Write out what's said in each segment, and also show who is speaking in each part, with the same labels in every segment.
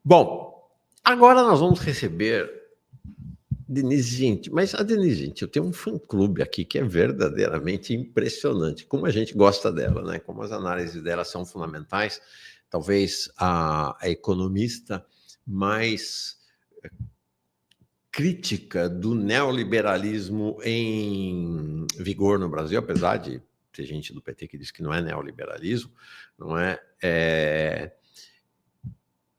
Speaker 1: Bom, agora nós vamos receber Denise Gentil. Mas a Denise Gentil tem um fã-clube aqui que é verdadeiramente impressionante. Como a gente gosta dela, né? Como as análises dela são fundamentais. Talvez a economista mais crítica do neoliberalismo em vigor no Brasil, apesar de ter gente do PT que diz que não é neoliberalismo, não é?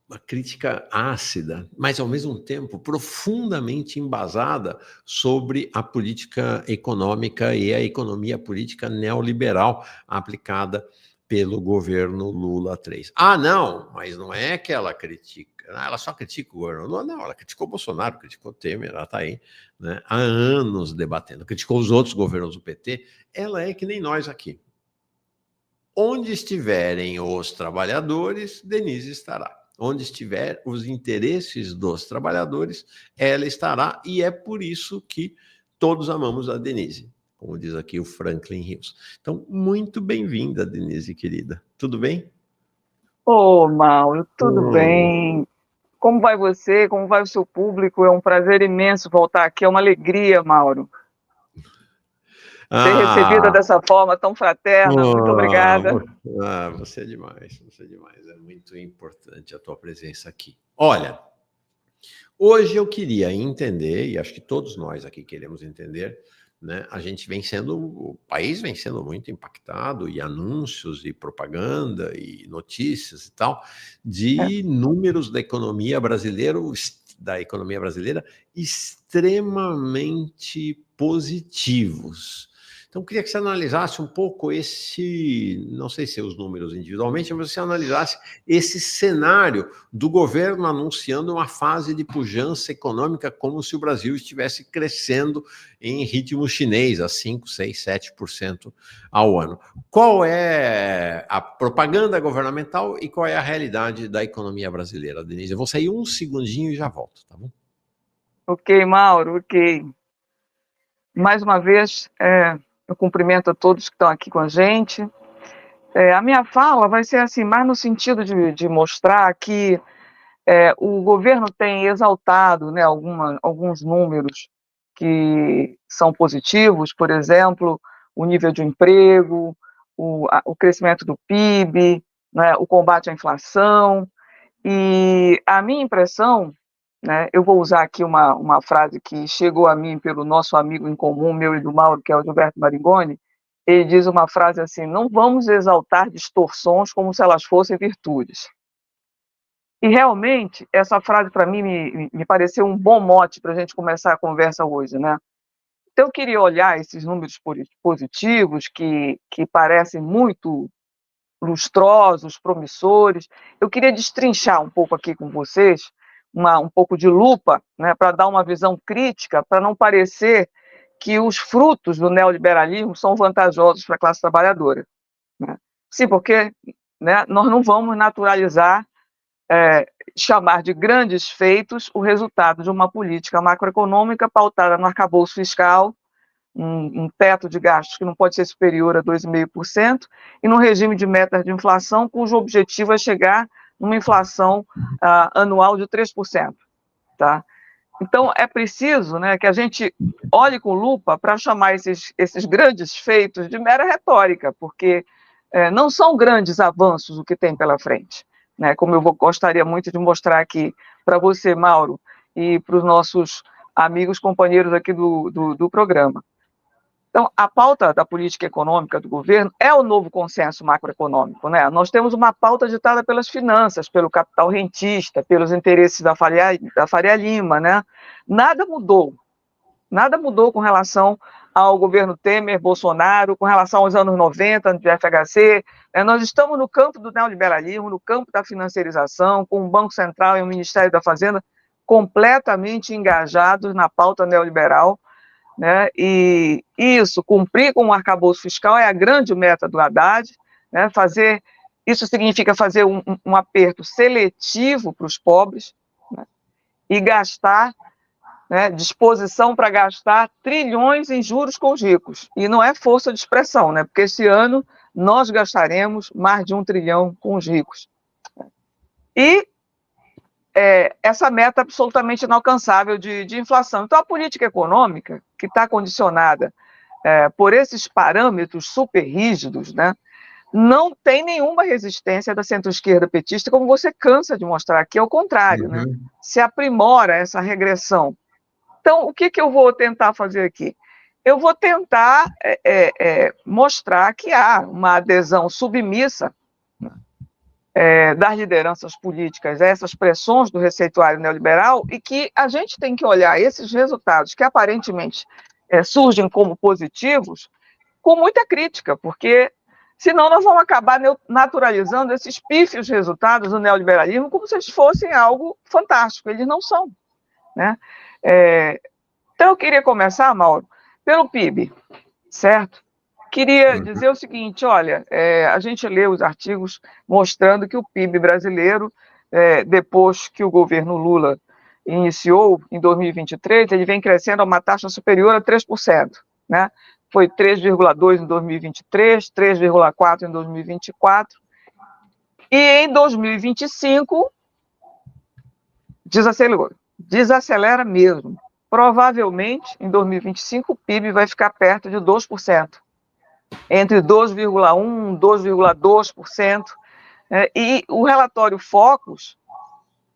Speaker 1: Uma crítica ácida, mas ao mesmo tempo profundamente embasada sobre a política econômica e a economia política neoliberal aplicada pelo governo Lula III. Ah, não, mas não é que ela critica, ela só critica o governo Lula, não, ela criticou o Bolsonaro, criticou o Temer, ela está aí, né, há anos debatendo, criticou os outros governos do PT, ela é que nem nós aqui. Onde estiverem os trabalhadores, Denise estará. Onde estiver os interesses dos trabalhadores, ela estará, e é por isso que todos amamos a Denise, como diz aqui o Franklin Rios. Então, muito bem-vinda, Denise, querida. Tudo bem?
Speaker 2: Ô, Mauro, tudo bem? Como vai você? Como vai o seu público? É um prazer imenso voltar aqui, é uma alegria, Mauro. Ser recebida dessa forma tão fraterna, muito obrigada.
Speaker 1: Você é demais, você é demais. É muito importante a tua presença aqui. Olha, hoje eu queria entender, e acho que todos nós aqui queremos entender, né? O país vem sendo muito impactado, e anúncios, e propaganda, e notícias e tal, de números da economia brasileira extremamente positivos. Então, eu queria que você analisasse um pouco não sei se os números individualmente, mas você analisasse esse cenário do governo anunciando uma fase de pujança econômica como se o Brasil estivesse crescendo em ritmo chinês, a 5, 6, 7% ao ano. Qual é a propaganda governamental e qual é a realidade da economia brasileira, Denise? Eu vou sair um segundinho e já volto, tá bom?
Speaker 2: Ok, Mauro, ok. Mais uma vez, eu cumprimento a todos que estão aqui com a gente. A minha fala vai ser assim, mais no sentido de mostrar que o governo tem exaltado, né, alguns números que são positivos, por exemplo, o nível de emprego, o crescimento do PIB, né, o combate à inflação, e a minha impressão, né, eu vou usar aqui uma frase que chegou a mim pelo nosso amigo em comum, meu e do Mauro, que é o Gilberto Maringoni. Ele diz uma frase assim: não vamos exaltar distorções como se elas fossem virtudes. E realmente, essa frase para mim me pareceu um bom mote para a gente começar a conversa hoje, né? Então eu queria olhar esses números positivos que parecem muito lustrosos, promissores. Eu queria destrinchar um pouco aqui com vocês, um pouco de lupa, né, para dar uma visão crítica, para não parecer que os frutos do neoliberalismo são vantajosos para a classe trabalhadora, né? Sim, porque, né, nós não vamos naturalizar, chamar de grandes feitos o resultado de uma política macroeconômica pautada no arcabouço fiscal, um teto de gastos que não pode ser superior a 2,5%, e num regime de metas de inflação cujo objetivo é chegar numa inflação anual de 3%. Tá? Então, é preciso, né, que a gente olhe com lupa para chamar esses grandes feitos de mera retórica, porque não são grandes avanços o que tem pela frente, né? Como eu gostaria muito de mostrar aqui para você, Mauro, e para os nossos amigos, companheiros aqui do programa. Então, a pauta da política econômica do governo é o novo consenso macroeconômico, né? Nós temos uma pauta ditada pelas finanças, pelo capital rentista, pelos interesses da Faria Lima, né? Nada mudou com relação ao governo Temer, Bolsonaro, com relação aos anos 90, de FHC. Nós estamos no campo do neoliberalismo, no campo da financiarização, com o Banco Central e o Ministério da Fazenda completamente engajados na pauta neoliberal, né? E isso, cumprir com o arcabouço fiscal, é a grande meta do Haddad, né? Isso significa fazer um aperto seletivo para os pobres, né? E gastar, né, disposição para gastar trilhões em juros com os ricos. E não é força de expressão, né? Porque esse ano nós gastaremos mais de 1 trilhão com os ricos. E essa meta absolutamente inalcançável de inflação. Então, a política econômica, que está condicionada por esses parâmetros super rígidos, né, não tem nenhuma resistência da centro-esquerda petista, como você cansa de mostrar aqui, ao contrário, né? Se aprimora essa regressão. Então, o que eu vou tentar fazer aqui? Eu vou tentar mostrar que há uma adesão submissa das lideranças políticas a essas pressões do receituário neoliberal e que a gente tem que olhar esses resultados que aparentemente surgem como positivos com muita crítica, porque senão nós vamos acabar naturalizando esses pífios resultados do neoliberalismo como se eles fossem algo fantástico. Eles não são, né? Então, eu queria começar, Mauro, pelo PIB, certo? Queria dizer o seguinte, olha, a gente lê os artigos mostrando que o PIB brasileiro, depois que o governo Lula iniciou, em 2023, ele vem crescendo a uma taxa superior a 3%, né? Foi 3,2% em 2023, 3,4% em 2024, e em 2025 desacelera mesmo. Provavelmente, em 2025, o PIB vai ficar perto de 2%, entre 2,1% e 2,2%. E o relatório Focus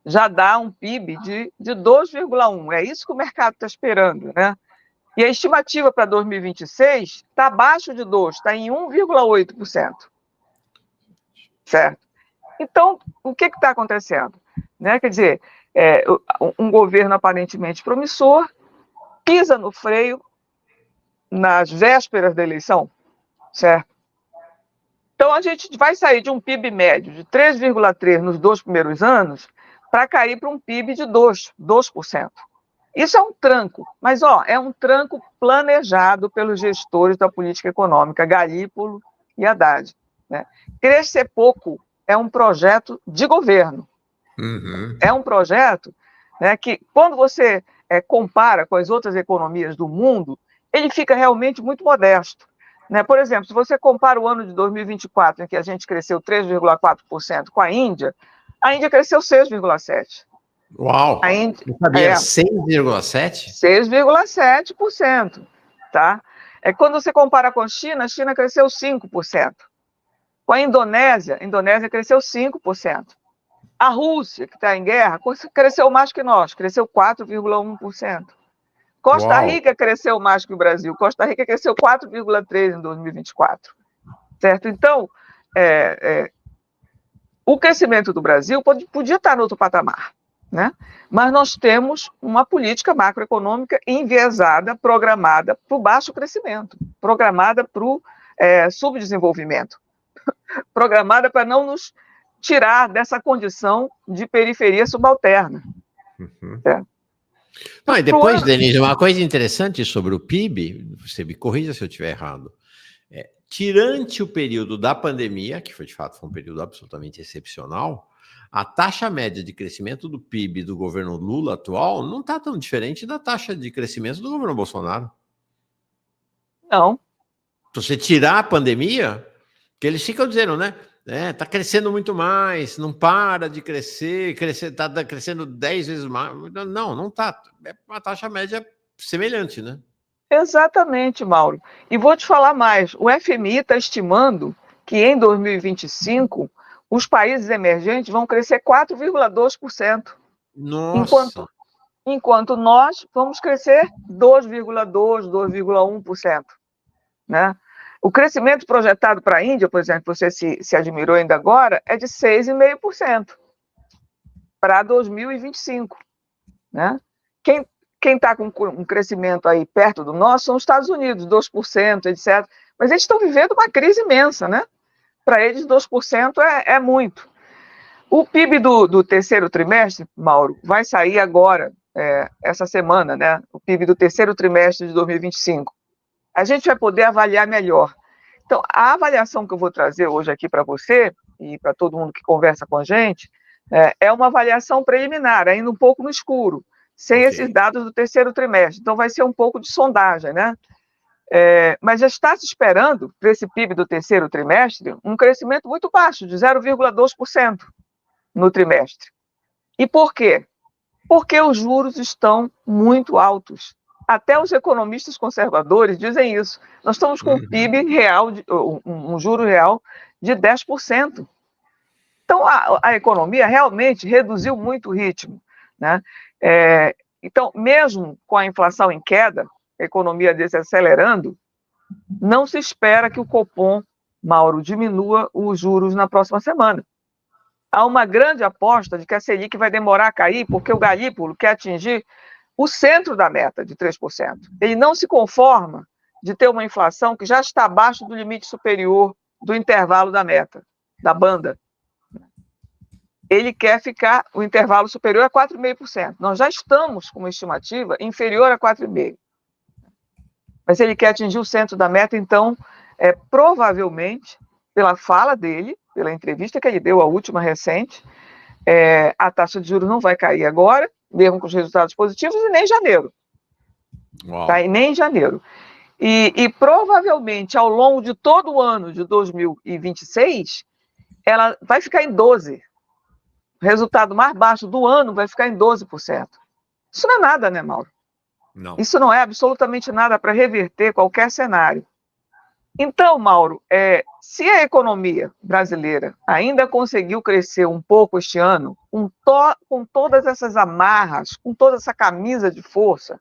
Speaker 2: já dá um PIB de 2,1%. É isso que o mercado está esperando, né? E a estimativa para 2026 está abaixo de 2%, está em 1,8%. Certo? Então, o que está acontecendo? Né? Quer dizer, um governo aparentemente promissor pisa no freio nas vésperas da eleição, certo? Então, a gente vai sair de um PIB médio de 3,3% nos 2 primeiros anos para cair para um PIB de 2%. Isso é um tranco, mas é um tranco planejado pelos gestores da política econômica, Galípolo e Haddad. Né? Crescer pouco é um projeto de governo. É um projeto, né, que, quando você compara com as outras economias do mundo, ele fica realmente muito modesto. Né? Por exemplo, se você compara o ano de 2024, em que a gente cresceu 3,4% com a Índia cresceu 6,7%.
Speaker 1: Uau!
Speaker 2: A Índia,
Speaker 1: não sabia, 6,7%?
Speaker 2: 6,7%. Tá? Quando você compara com a China cresceu 5%. Com a Indonésia cresceu 5%. A Rússia, que está em guerra, cresceu mais que nós, cresceu 4,1%. Costa Rica cresceu mais que o Brasil. Costa Rica cresceu 4,3% em 2024. Certo? Então, o crescimento do Brasil podia estar no outro patamar, né? Mas nós temos uma política macroeconômica enviesada, programada para o baixo crescimento, programada para o subdesenvolvimento, programada para não nos tirar dessa condição de periferia subalterna.
Speaker 1: E depois, Denise, uma coisa interessante sobre o PIB, você me corrija se eu estiver errado, tirante o período da pandemia, que de fato foi um período absolutamente excepcional, a taxa média de crescimento do PIB do governo Lula atual não está tão diferente da taxa de crescimento do governo Bolsonaro.
Speaker 2: Não.
Speaker 1: Se você tirar a pandemia, que eles ficam dizendo, né? Está crescendo muito mais, não para de crescer, está crescendo 10 vezes mais. Não está. É uma taxa média semelhante, né?
Speaker 2: Exatamente, Mauro. E vou te falar mais. O FMI está estimando que em 2025 os países emergentes vão crescer 4,2%.
Speaker 1: Nossa!
Speaker 2: Enquanto nós vamos crescer 2,2%, 2,1%. Né? O crescimento projetado para a Índia, por exemplo, você se admirou ainda agora, é de 6,5% para 2025. Né? Quem está com um crescimento aí perto do nosso são os Estados Unidos, 2%, etc. Mas eles estão vivendo uma crise imensa, né? Para eles, 2% é muito. O PIB do terceiro trimestre, Mauro, vai sair agora, essa semana, né? O PIB do terceiro trimestre de 2025. A gente vai poder avaliar melhor. Então, a avaliação que eu vou trazer hoje aqui para você e para todo mundo que conversa com a gente é uma avaliação preliminar, ainda um pouco no escuro, sem esses dados do terceiro trimestre. Então, vai ser um pouco de sondagem, né? Mas já está se esperando, para esse PIB do terceiro trimestre, um crescimento muito baixo, de 0,2% no trimestre. E por quê? Porque os juros estão muito altos. Até os economistas conservadores dizem isso. Nós estamos com um PIB real, um juro real de 10%. Então, a economia realmente reduziu muito o ritmo, né? Então, mesmo com a inflação em queda, a economia desacelerando, não se espera que o Copom, Mauro, diminua os juros na próxima semana. Há uma grande aposta de que a Selic vai demorar a cair, porque o Galípolo quer atingir o centro da meta de 3%. Ele não se conforma de ter uma inflação que já está abaixo do limite superior do intervalo da meta, da banda. Ele quer ficar, o intervalo superior a 4,5%. Nós já estamos com uma estimativa inferior a 4,5%. Mas ele quer atingir o centro da meta, então, provavelmente, pela fala dele, pela entrevista que ele deu, a última recente, a taxa de juros não vai cair agora, mesmo com os resultados positivos, e nem em janeiro. Tá? E nem em janeiro. E provavelmente, ao longo de todo o ano de 2026, ela vai ficar em 12%. O resultado mais baixo do ano vai ficar em 12%. Isso não é nada, né, Mauro?
Speaker 1: Não.
Speaker 2: Isso não é absolutamente nada para reverter qualquer cenário. Então, Mauro, se a economia brasileira ainda conseguiu crescer um pouco este ano, com todas essas amarras, com toda essa camisa de força,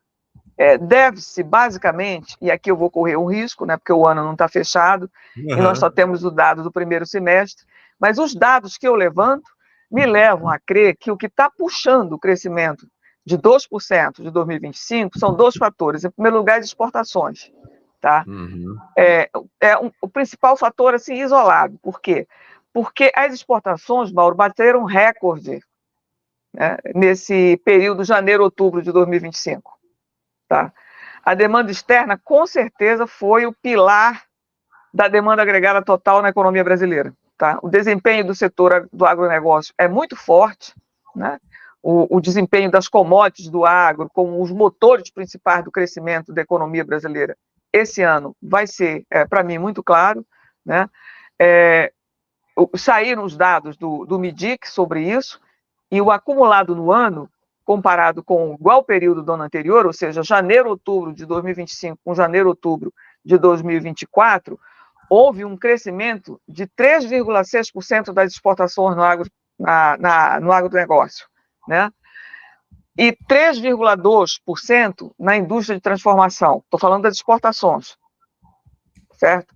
Speaker 2: deve-se basicamente, e aqui eu vou correr um risco, né, porque o ano não está fechado, e nós só temos o dado do primeiro semestre, mas os dados que eu levanto me levam a crer que o que está puxando o crescimento de 2% de 2025 são dois fatores. Em primeiro lugar, as exportações. Tá? O principal fator, assim, isolado. Por quê? Porque as exportações, Mauro, bateram recorde, né, nesse período janeiro-outubro de 2025. Tá? A demanda externa, com certeza, foi o pilar da demanda agregada total na economia brasileira. Tá? O desempenho do setor do agronegócio é muito forte, né? O desempenho das commodities do agro, como os motores principais do crescimento da economia brasileira, esse ano vai ser, para mim, muito claro, né? Saíram os dados do MIDIC sobre isso, e o acumulado no ano, comparado com o igual período do ano anterior, ou seja, janeiro-outubro de 2025 com janeiro-outubro de 2024, houve um crescimento de 3,6% das exportações no agronegócio, né? E 3,2% na indústria de transformação. Estou falando das exportações, certo?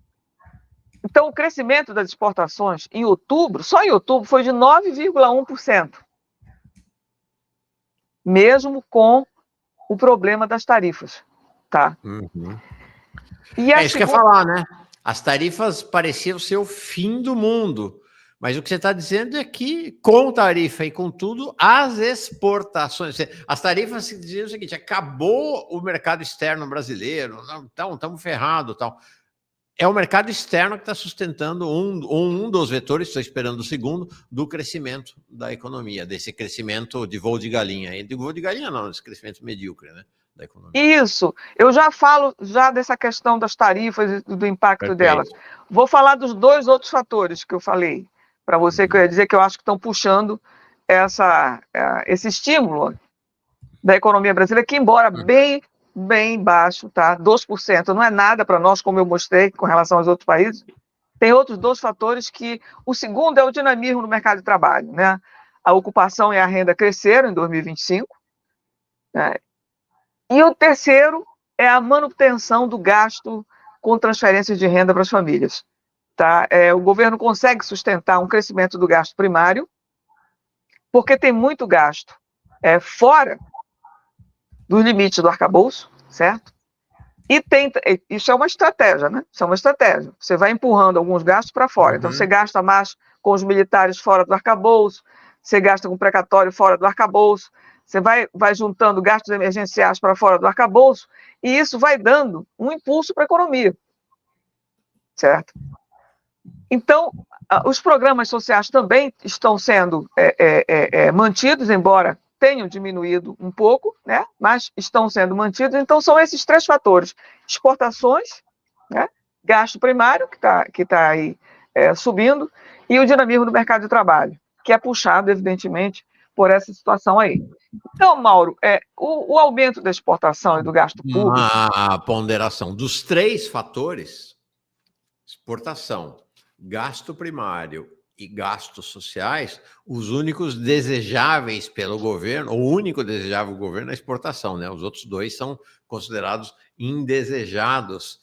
Speaker 2: Então, o crescimento das exportações em outubro, só em outubro, foi de 9,1%. Mesmo com o problema das tarifas, tá?
Speaker 1: E isso que eu ia falar, né? As tarifas pareciam ser o fim do mundo, mas o que você está dizendo é que, com tarifa e com tudo, as exportações... As tarifas diziam o seguinte, acabou o mercado externo brasileiro, então estamos ferrados, tal. É o mercado externo que está sustentando um dos vetores, estou esperando o segundo, do crescimento da economia, desse crescimento de voo de galinha. E de voo de galinha não, desse crescimento medíocre, né, da economia.
Speaker 2: Isso, eu já falo dessa questão das tarifas e do impacto delas. Vou falar dos dois outros fatores que eu falei para você, que eu ia dizer que eu acho que estão puxando esse estímulo da economia brasileira, que embora bem baixo, tá? 2% não é nada para nós, como eu mostrei com relação aos outros países. Tem outros dois fatores que... O segundo é o dinamismo no mercado de trabalho, né? A ocupação e a renda cresceram em 2025, né? E o terceiro é a manutenção do gasto com transferências de renda para as famílias. Tá? O governo consegue sustentar um crescimento do gasto primário, porque tem muito gasto fora dos limites do arcabouço, certo? E isso é uma estratégia, né? Isso é uma estratégia. Você vai empurrando alguns gastos para fora. Então, você gasta mais com os militares fora do arcabouço, você gasta com precatório fora do arcabouço, você vai juntando gastos emergenciais para fora do arcabouço, e isso vai dando um impulso para a economia, certo? Então, os programas sociais também estão sendo mantidos, embora tenham diminuído um pouco, né? Mas estão sendo mantidos. Então, são esses três fatores: exportações, né? Gasto primário, que tá aí subindo, e o dinamismo do mercado de trabalho, que é puxado, evidentemente, por essa situação aí. Então, Mauro, o aumento da exportação e do gasto público...
Speaker 1: Uma ponderação dos 3 fatores, exportação, gasto primário e gastos sociais, os únicos desejáveis pelo governo, o único desejável do governo é a exportação, né? Os outros 2 são considerados indesejados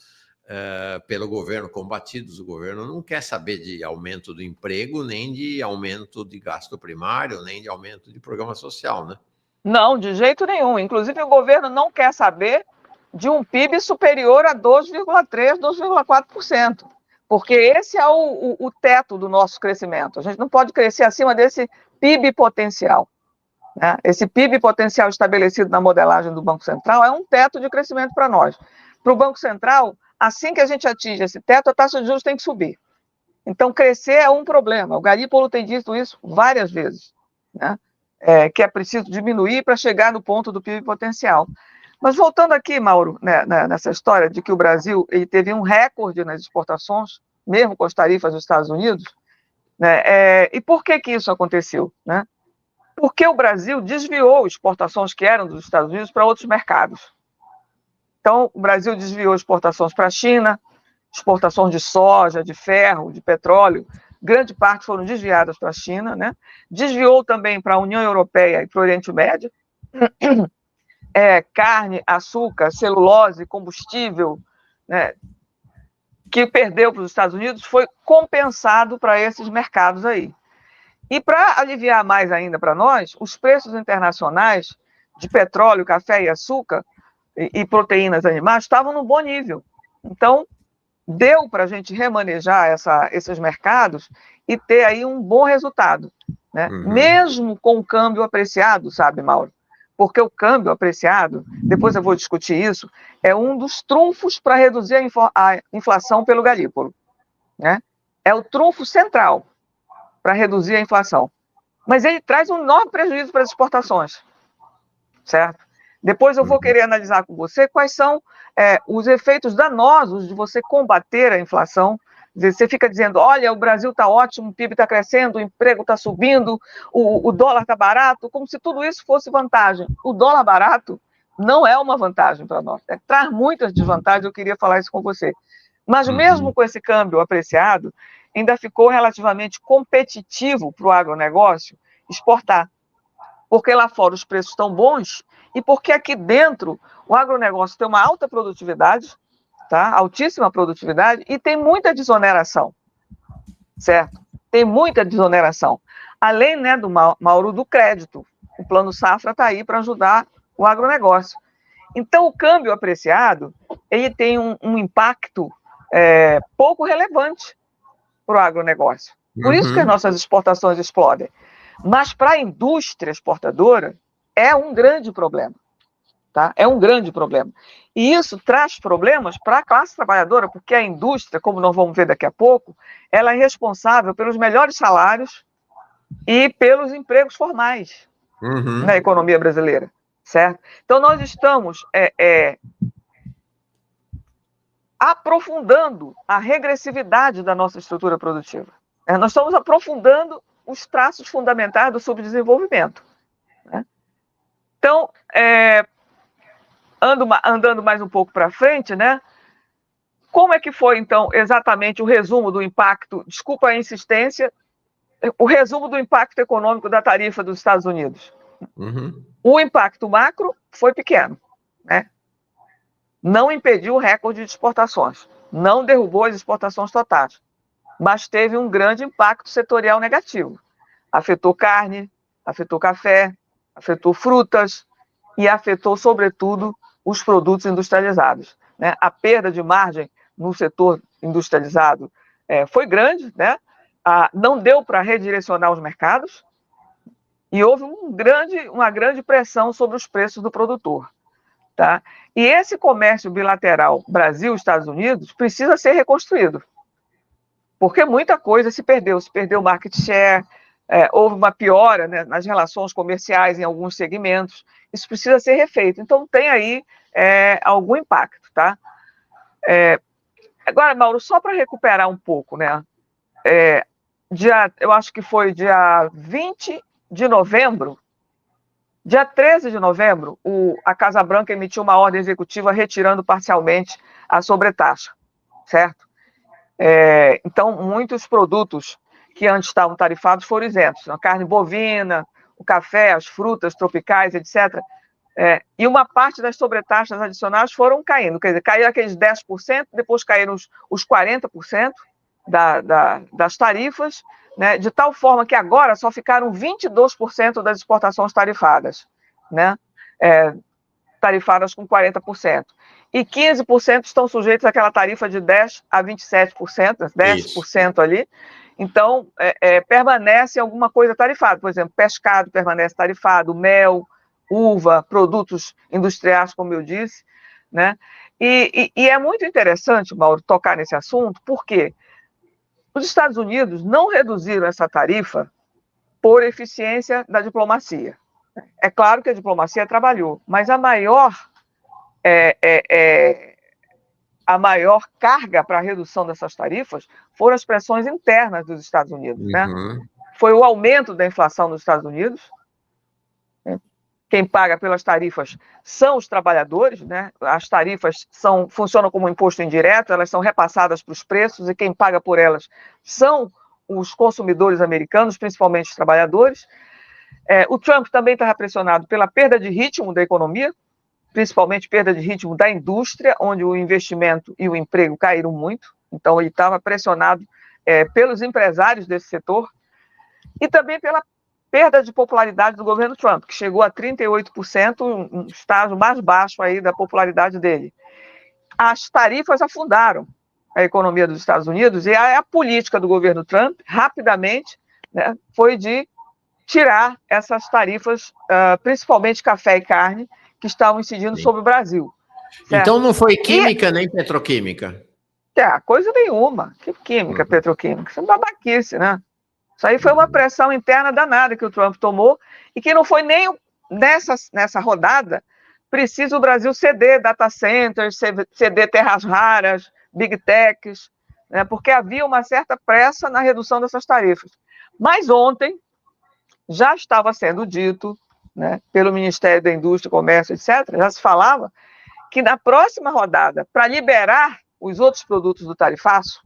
Speaker 1: pelo governo, combatidos. O governo não quer saber de aumento do emprego, nem de aumento de gasto primário, nem de aumento de programa social, né?
Speaker 2: Não, de jeito nenhum. Inclusive, o governo não quer saber de um PIB superior a 2,3%, 2,4%, porque esse é o teto do nosso crescimento. A gente não pode crescer acima desse PIB potencial, né? Esse PIB potencial estabelecido na modelagem do Banco Central é um teto de crescimento para nós. Para o Banco Central, assim que a gente atinge esse teto, a taxa de juros tem que subir. Então, crescer é um problema. O Galípolo tem dito isso várias vezes, né? Que é preciso diminuir para chegar no ponto do PIB potencial. Mas voltando aqui, Mauro, né, nessa história de que o Brasil ele teve um recorde nas exportações, mesmo com as tarifas dos Estados Unidos, né, e por que isso aconteceu? Né? Porque o Brasil desviou exportações que eram dos Estados Unidos para outros mercados. Então, o Brasil desviou exportações para a China, exportações de soja, de ferro, de petróleo, grande parte foram desviadas para a China, né? Desviou também para a União Europeia e para o Oriente Médio, carne, açúcar, celulose, combustível, né? Que perdeu para os Estados Unidos foi compensado para esses mercados aí. E para aliviar mais ainda para nós, os preços internacionais de petróleo, café e açúcar e proteínas animais estavam no bom nível. Então, deu para a gente remanejar esses mercados e ter aí um bom resultado, né? Mesmo com o câmbio apreciado, sabe, Mauro? Porque o câmbio apreciado, depois eu vou discutir isso, é um dos trunfos para reduzir a inflação pelo Galípolo, né? É o trunfo central para reduzir a inflação. Mas ele traz um enorme prejuízo para as exportações, certo? Depois eu vou querer analisar com você quais são os efeitos danosos de você combater a inflação. Você fica dizendo, olha, o Brasil está ótimo, o PIB está crescendo, o emprego está subindo, o dólar está barato, como se tudo isso fosse vantagem. O dólar barato não é uma vantagem para nós, traz muitas desvantagens, eu queria falar isso com você. Mas mesmo com esse câmbio apreciado, ainda ficou relativamente competitivo para o agronegócio exportar. Porque lá fora os preços estão bons e porque aqui dentro o agronegócio tem uma alta produtividade, tá? Altíssima produtividade e tem muita desoneração, certo? Tem muita desoneração. Além, né, do Mauro, do crédito. O Plano Safra está aí para ajudar o agronegócio. Então, o câmbio apreciado, ele tem um impacto pouco relevante para o agronegócio. Por isso que as nossas exportações explodem. Mas para a indústria exportadora é um grande problema, tá? É um grande problema. E isso traz problemas para a classe trabalhadora, porque a indústria, como nós vamos ver daqui a pouco, ela é responsável pelos melhores salários e pelos empregos formais na economia brasileira, certo? Então nós estamos aprofundando a regressividade da nossa estrutura produtiva. Nós estamos aprofundando os traços fundamentais do subdesenvolvimento, né? Então, andando mais um pouco para frente, né? Como é que foi, então, exatamente o resumo do impacto, desculpa a insistência, o resumo do impacto econômico da tarifa dos Estados Unidos? O impacto macro foi pequeno, né? Não impediu o recorde de exportações, não derrubou as exportações totais, mas teve um grande impacto setorial negativo. Afetou carne, afetou café, afetou frutas e afetou, sobretudo, os produtos industrializados, né? A perda de margem no setor industrializado foi grande, né? Não deu para redirecionar os mercados e houve uma grande pressão sobre os preços do produtor, tá? E esse comércio bilateral Brasil-Estados Unidos precisa ser reconstruído, porque muita coisa se perdeu market share, houve uma piora, né, nas relações comerciais em alguns segmentos, isso precisa ser refeito. Então tem aí algum impacto, tá? Agora, Mauro, só para recuperar um pouco, né? Eu acho que foi dia 20 de novembro, Dia 13 de novembro, a Casa Branca emitiu uma ordem executiva retirando parcialmente a sobretaxa, certo? Então, muitos produtos que antes estavam tarifados foram isentos. A carne bovina, o café, as frutas tropicais, etc. E uma parte das sobretaxas adicionais foram caindo. Quer dizer, caíram aqueles 10%, depois caíram os 40% das tarifas, né, de tal forma que agora só ficaram 22% das exportações tarifadas, né, tarifadas com 40%. E 15% estão sujeitos àquela tarifa de 10% a 27%, 10% ali. Então, permanece alguma coisa tarifada. Por exemplo, pescado permanece tarifado, mel, uva, produtos industriais, como eu disse, né? E é muito interessante, Mauro, tocar nesse assunto, porque os Estados Unidos não reduziram essa tarifa por eficiência da diplomacia. É claro que a diplomacia trabalhou, mas a maior carga para a redução dessas tarifas foram as pressões internas dos Estados Unidos, né? Foi o aumento da inflação nos Estados Unidos. Quem paga pelas tarifas são os trabalhadores, né? As tarifas funcionam como um imposto indireto, elas são repassadas para os preços e quem paga por elas são os consumidores americanos, principalmente os trabalhadores. O Trump também estava pressionado pela perda de ritmo da economia, principalmente perda de ritmo da indústria, onde o investimento e o emprego caíram muito. Então, ele estava pressionado pelos empresários desse setor e também pela perda de popularidade do governo Trump, que chegou a 38%, um estágio mais baixo aí da popularidade dele. As tarifas afundaram a economia dos Estados Unidos e a política do governo Trump, rapidamente, né, foi de tirar essas tarifas, principalmente café e carne, que estavam incidindo sobre o Brasil.
Speaker 1: Certo? Então não foi química nem petroquímica?
Speaker 2: Coisa nenhuma. Que química, petroquímica? Isso é babaquice, né? Isso aí foi uma pressão interna danada que o Trump tomou e que não foi nem nessa rodada preciso o Brasil ceder data centers, ceder terras raras, big techs, né, porque havia uma certa pressa na redução dessas tarifas. Mas ontem já estava sendo dito, né, pelo Ministério da Indústria, Comércio, etc., já se falava que na próxima rodada, para liberar os outros produtos do tarifaço,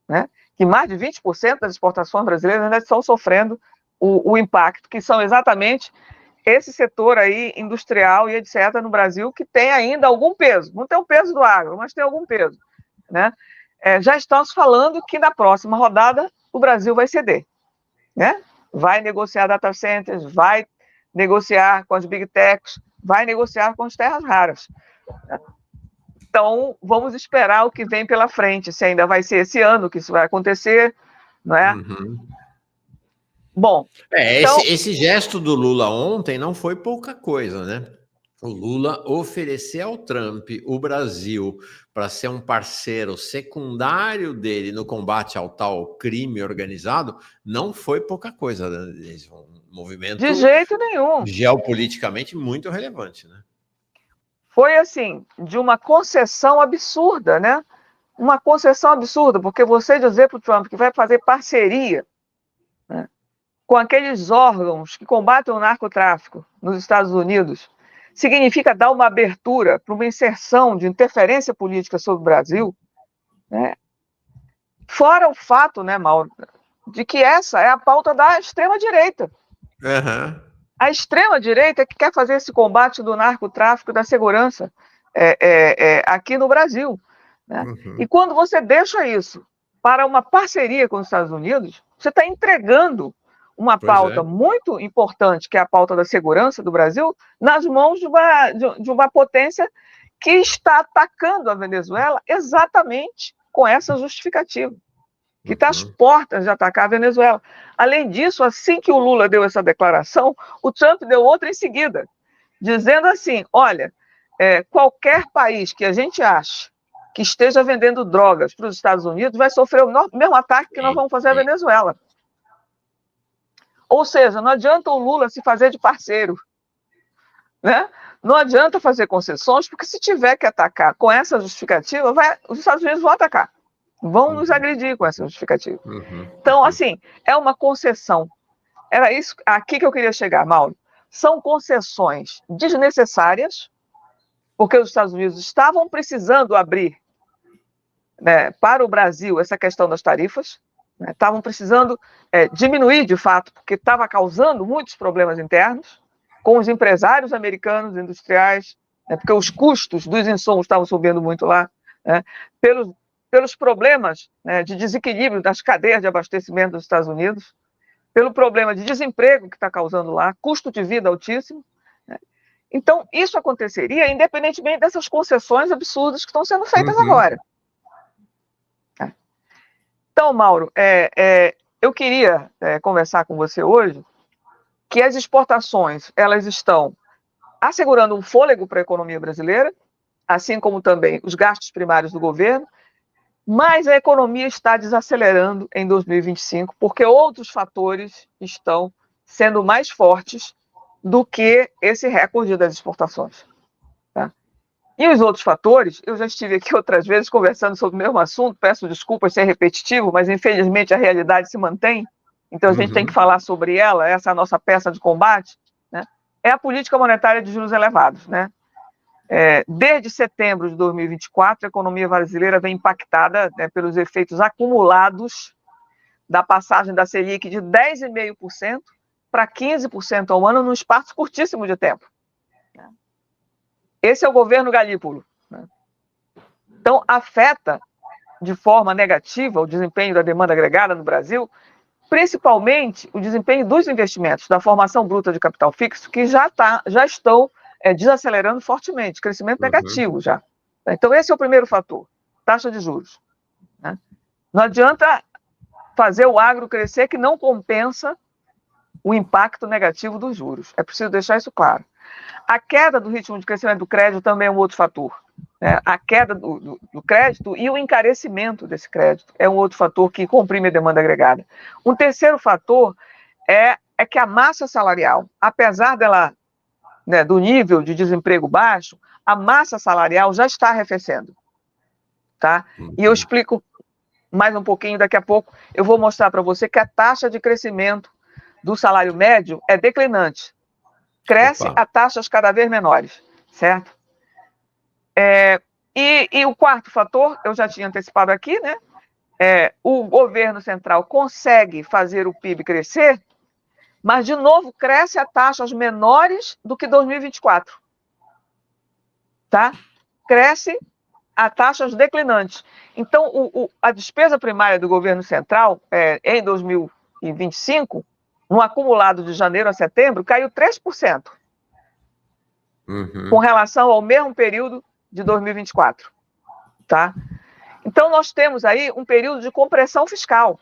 Speaker 2: né, que mais de 20% das exportações brasileiras ainda estão sofrendo o impacto, que são exatamente esse setor aí industrial e etc. no Brasil, que tem ainda algum peso. Não tem o peso do agro, mas tem algum peso, né? Já estamos falando que na próxima rodada o Brasil vai ceder, né? Vai negociar data centers, vai negociar com as big techs, vai negociar com as terras raras. Então, vamos esperar o que vem pela frente, se ainda vai ser esse ano que isso vai acontecer, não é? Bom,
Speaker 1: então... esse gesto do Lula ontem não foi pouca coisa, né? O Lula oferecer ao Trump o Brasil para ser um parceiro secundário dele no combate ao tal crime organizado não foi pouca coisa, né? Um movimento
Speaker 2: de jeito nenhum,
Speaker 1: geopoliticamente muito relevante, né?
Speaker 2: Foi assim, de uma concessão absurda, né? Uma concessão absurda, porque você dizer para o Trump que vai fazer parceria, né, com aqueles órgãos que combatem o narcotráfico nos Estados Unidos significa dar uma abertura para uma inserção de interferência política sobre o Brasil, né? Fora o fato, né, Mauro, de que essa é a pauta da extrema-direita. A extrema-direita que quer fazer esse combate do narcotráfico e da segurança aqui no Brasil, né? E quando você deixa isso para uma parceria com os Estados Unidos, você está entregando uma pauta muito importante, que é a pauta da segurança do Brasil, nas mãos de uma potência que está atacando a Venezuela exatamente com essa justificativa, que está às portas de atacar a Venezuela. Além disso, assim que o Lula deu essa declaração, o Trump deu outra em seguida, dizendo assim, olha, qualquer país que a gente ache que esteja vendendo drogas para os Estados Unidos vai sofrer o mesmo ataque que nós vamos fazer à Venezuela. Ou seja, não adianta o Lula se fazer de parceiro, né? Não adianta fazer concessões, porque se tiver que atacar com essa justificativa, os Estados Unidos vão atacar, vão nos agredir com essa justificativa. Então, assim, é uma concessão. Era isso aqui que eu queria chegar, Mauro. são concessões desnecessárias, porque os Estados Unidos estavam precisando abrir, né, para o Brasil essa questão das tarifas, né, estavam precisando diminuir de fato, porque estava causando muitos problemas internos com os empresários americanos, industriais, né, porque os custos dos insumos estavam subindo muito lá, né, pelos problemas, né, de desequilíbrio das cadeias de abastecimento dos Estados Unidos, pelo problema de desemprego que está causando lá, custo de vida altíssimo, né. Então, isso aconteceria independentemente dessas concessões absurdas que estão sendo feitas agora. Então, Mauro, eu queria conversar com você hoje que as exportações, elas estão assegurando um fôlego para a economia brasileira, assim como também os gastos primários do governo, mas a economia está desacelerando em 2025, porque outros fatores estão sendo mais fortes do que esse recorde das exportações. Tá? E os outros fatores, eu já estive aqui outras vezes conversando sobre o mesmo assunto, peço desculpas ser repetitivo, mas infelizmente a realidade se mantém, então a gente tem que falar sobre ela, essa é a nossa peça de combate, né? É a política monetária de juros elevados, né? Desde setembro de 2024, a economia brasileira vem impactada, né, pelos efeitos acumulados da passagem da Selic de 10,5% para 15% ao ano num espaço curtíssimo de tempo. Esse é o governo Galípolo, né? Então, afeta de forma negativa o desempenho da demanda agregada no Brasil, principalmente o desempenho dos investimentos, da formação bruta de capital fixo, que já estão desacelerando fortemente, crescimento negativo já. Então, esse é o primeiro fator, taxa de juros, né? Não adianta fazer o agro crescer que não compensa o impacto negativo dos juros. É preciso deixar isso claro. A queda do ritmo de crescimento do crédito também é um outro fator, né? A queda do crédito e o encarecimento desse crédito é um outro fator que comprime a demanda agregada. Um terceiro fator é que a massa salarial, apesar dela, né, do nível de desemprego baixo, a massa salarial já está arrefecendo, tá? E eu explico mais um pouquinho daqui a pouco. Eu vou mostrar para você que a taxa de crescimento do salário médio é declinante. Cresce a taxas cada vez menores, certo? E o quarto fator, eu já tinha antecipado aqui, né? O governo central consegue fazer o PIB crescer, mas, de novo, cresce a taxas menores do que 2024. Tá? Cresce a taxas declinantes. Então, a despesa primária do governo central, em 2025, no acumulado de janeiro a setembro, caiu 3%, com relação ao mesmo período de 2024. Tá? Então, nós temos aí um período de compressão fiscal,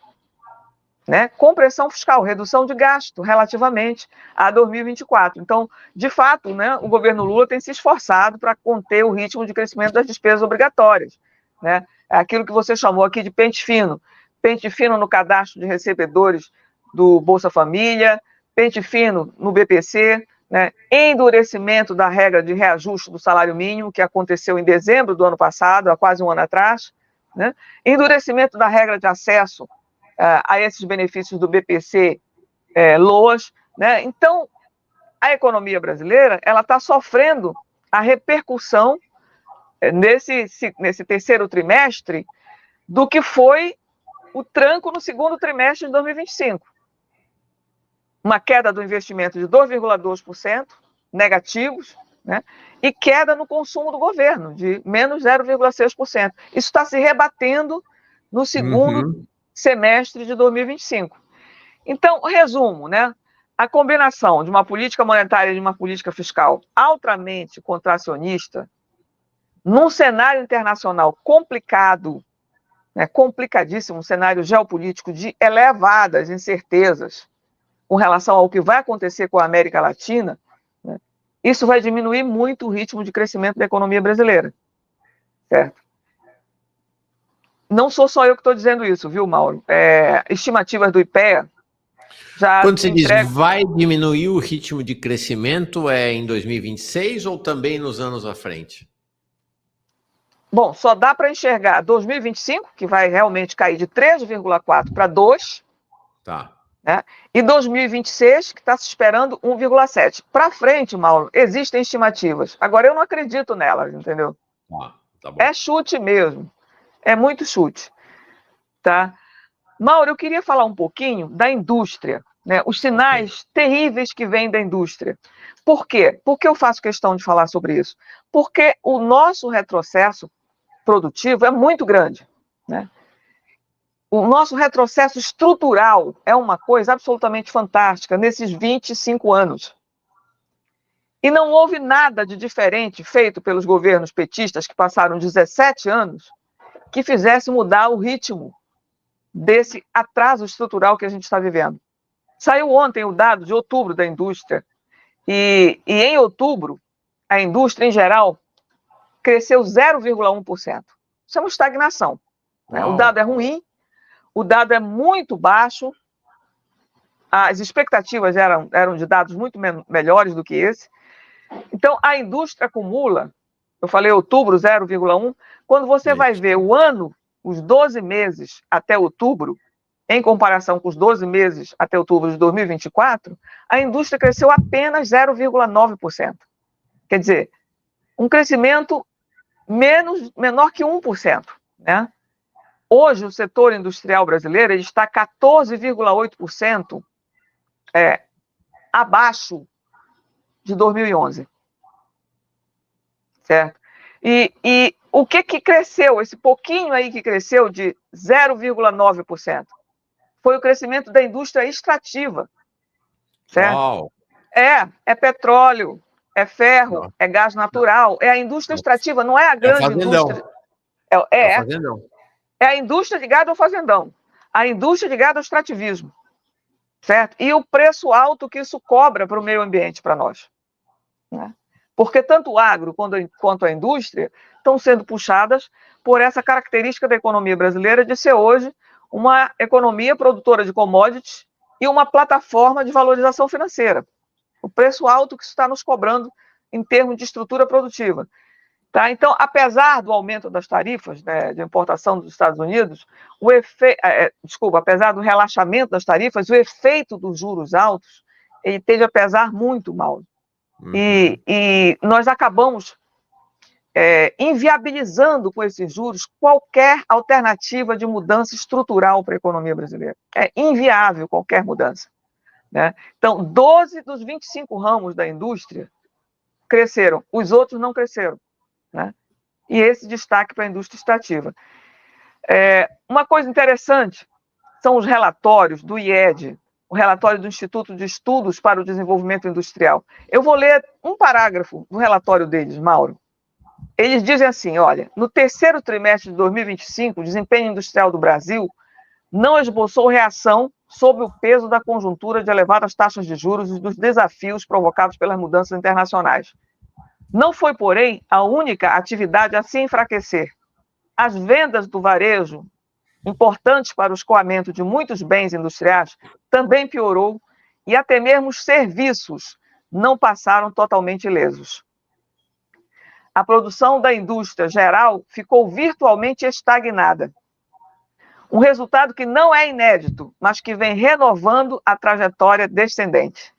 Speaker 2: né? Compressão fiscal, redução de gasto relativamente a 2024. Então, de fato, né, o governo Lula tem se esforçado para conter o ritmo de crescimento das despesas obrigatórias, né? É aquilo que você chamou aqui de pente fino no cadastro de recebedores do Bolsa Família, pente fino no BPC, né? Endurecimento da regra de reajuste do salário mínimo, que aconteceu em dezembro do ano passado, há quase um ano atrás, né? Endurecimento da regra de acesso a esses benefícios do BPC, LOAS, né? Então, a economia brasileira ela está sofrendo a repercussão nesse terceiro trimestre do que foi o tranco no segundo trimestre de 2025. Uma queda do investimento de 2,2% negativos, né? E queda no consumo do governo de menos 0,6%. Isso está se rebatendo no segundo semestre de 2025. Então, resumo, né? A combinação de uma política monetária e de uma política fiscal altamente contracionista, num cenário internacional complicado, né, complicadíssimo, um cenário geopolítico de elevadas incertezas com relação ao que vai acontecer com a América Latina, né, isso vai diminuir muito o ritmo de crescimento da economia brasileira, certo? Não sou só eu que estou dizendo isso, viu, Mauro? Estimativas do IPEA já...
Speaker 1: Quando você diz vai diminuir o ritmo de crescimento, é em 2026 ou também nos anos à frente?
Speaker 2: Bom, só dá para enxergar 2025, que vai realmente cair de 3,4 para 2.
Speaker 1: Tá.
Speaker 2: né? E 2026, que está se esperando 1,7. Para frente, Mauro, existem estimativas. Agora, eu não acredito nelas, entendeu?
Speaker 1: Tá bom.
Speaker 2: É chute mesmo. É muito chute, tá? Mauro, eu queria falar um pouquinho da indústria, né? Os sinais terríveis que vêm da indústria. Por quê? Por que eu faço questão de falar sobre isso? Porque o nosso retrocesso produtivo é muito grande, né? O nosso retrocesso estrutural é uma coisa absolutamente fantástica nesses 25 anos. E não houve nada de diferente feito pelos governos petistas que passaram 17 anos que fizesse mudar o ritmo desse atraso estrutural que a gente está vivendo. Saiu ontem o dado de outubro da indústria, e em outubro, a indústria em geral cresceu 0,1%. Isso é uma estagnação, né? O dado é ruim, o dado é muito baixo, as expectativas eram de dados muito melhores do que esse. Então, a indústria acumula, eu falei outubro 0,1%, quando você vai ver o ano, os 12 meses até outubro, em comparação com os 12 meses até outubro de 2024, a indústria cresceu apenas 0,9%. Quer dizer, um crescimento menor que 1%, né? Hoje, o setor industrial brasileiro está 14,8% abaixo de 2011, certo? E o que cresceu, esse pouquinho aí que cresceu de 0,9%? Foi o crescimento da indústria extrativa, certo?
Speaker 1: Uau.
Speaker 2: É petróleo, é ferro, é gás natural, é a indústria extrativa, não é a grande indústria.
Speaker 1: É o fazendão.
Speaker 2: É a indústria de gado ao fazendão, a indústria de gado ao extrativismo, certo? E o preço alto que isso cobra para o meio ambiente para nós, né? Porque tanto o agro quanto a indústria estão sendo puxadas por essa característica da economia brasileira de ser hoje uma economia produtora de commodities e uma plataforma de valorização financeira. O preço alto que isso está nos cobrando em termos de estrutura produtiva. Tá? Então, apesar do aumento das tarifas, né, de importação dos Estados Unidos, apesar do relaxamento das tarifas, o efeito dos juros altos ele tende a pesar muito, Mauro. E nós acabamos inviabilizando com esses juros qualquer alternativa de mudança estrutural para a economia brasileira. É inviável qualquer mudança, né? Então, 12 dos 25 ramos da indústria cresceram, os outros não cresceram, né? E esse destaque para a indústria extrativa. Uma coisa interessante são os relatórios do IED, o relatório do Instituto de Estudos para o Desenvolvimento Industrial. Eu vou ler um parágrafo do relatório deles, Mauro. Eles dizem assim, olha, no terceiro trimestre de 2025, o desempenho industrial do Brasil não esboçou reação sob o peso da conjuntura de elevadas taxas de juros e dos desafios provocados pelas mudanças internacionais. Não foi, porém, a única atividade a se enfraquecer. As vendas do varejo, importantes para o escoamento de muitos bens industriais, também piorou e até mesmo os serviços não passaram totalmente ilesos. A produção da indústria geral ficou virtualmente estagnada. Um resultado que não é inédito, mas que vem renovando a trajetória descendente.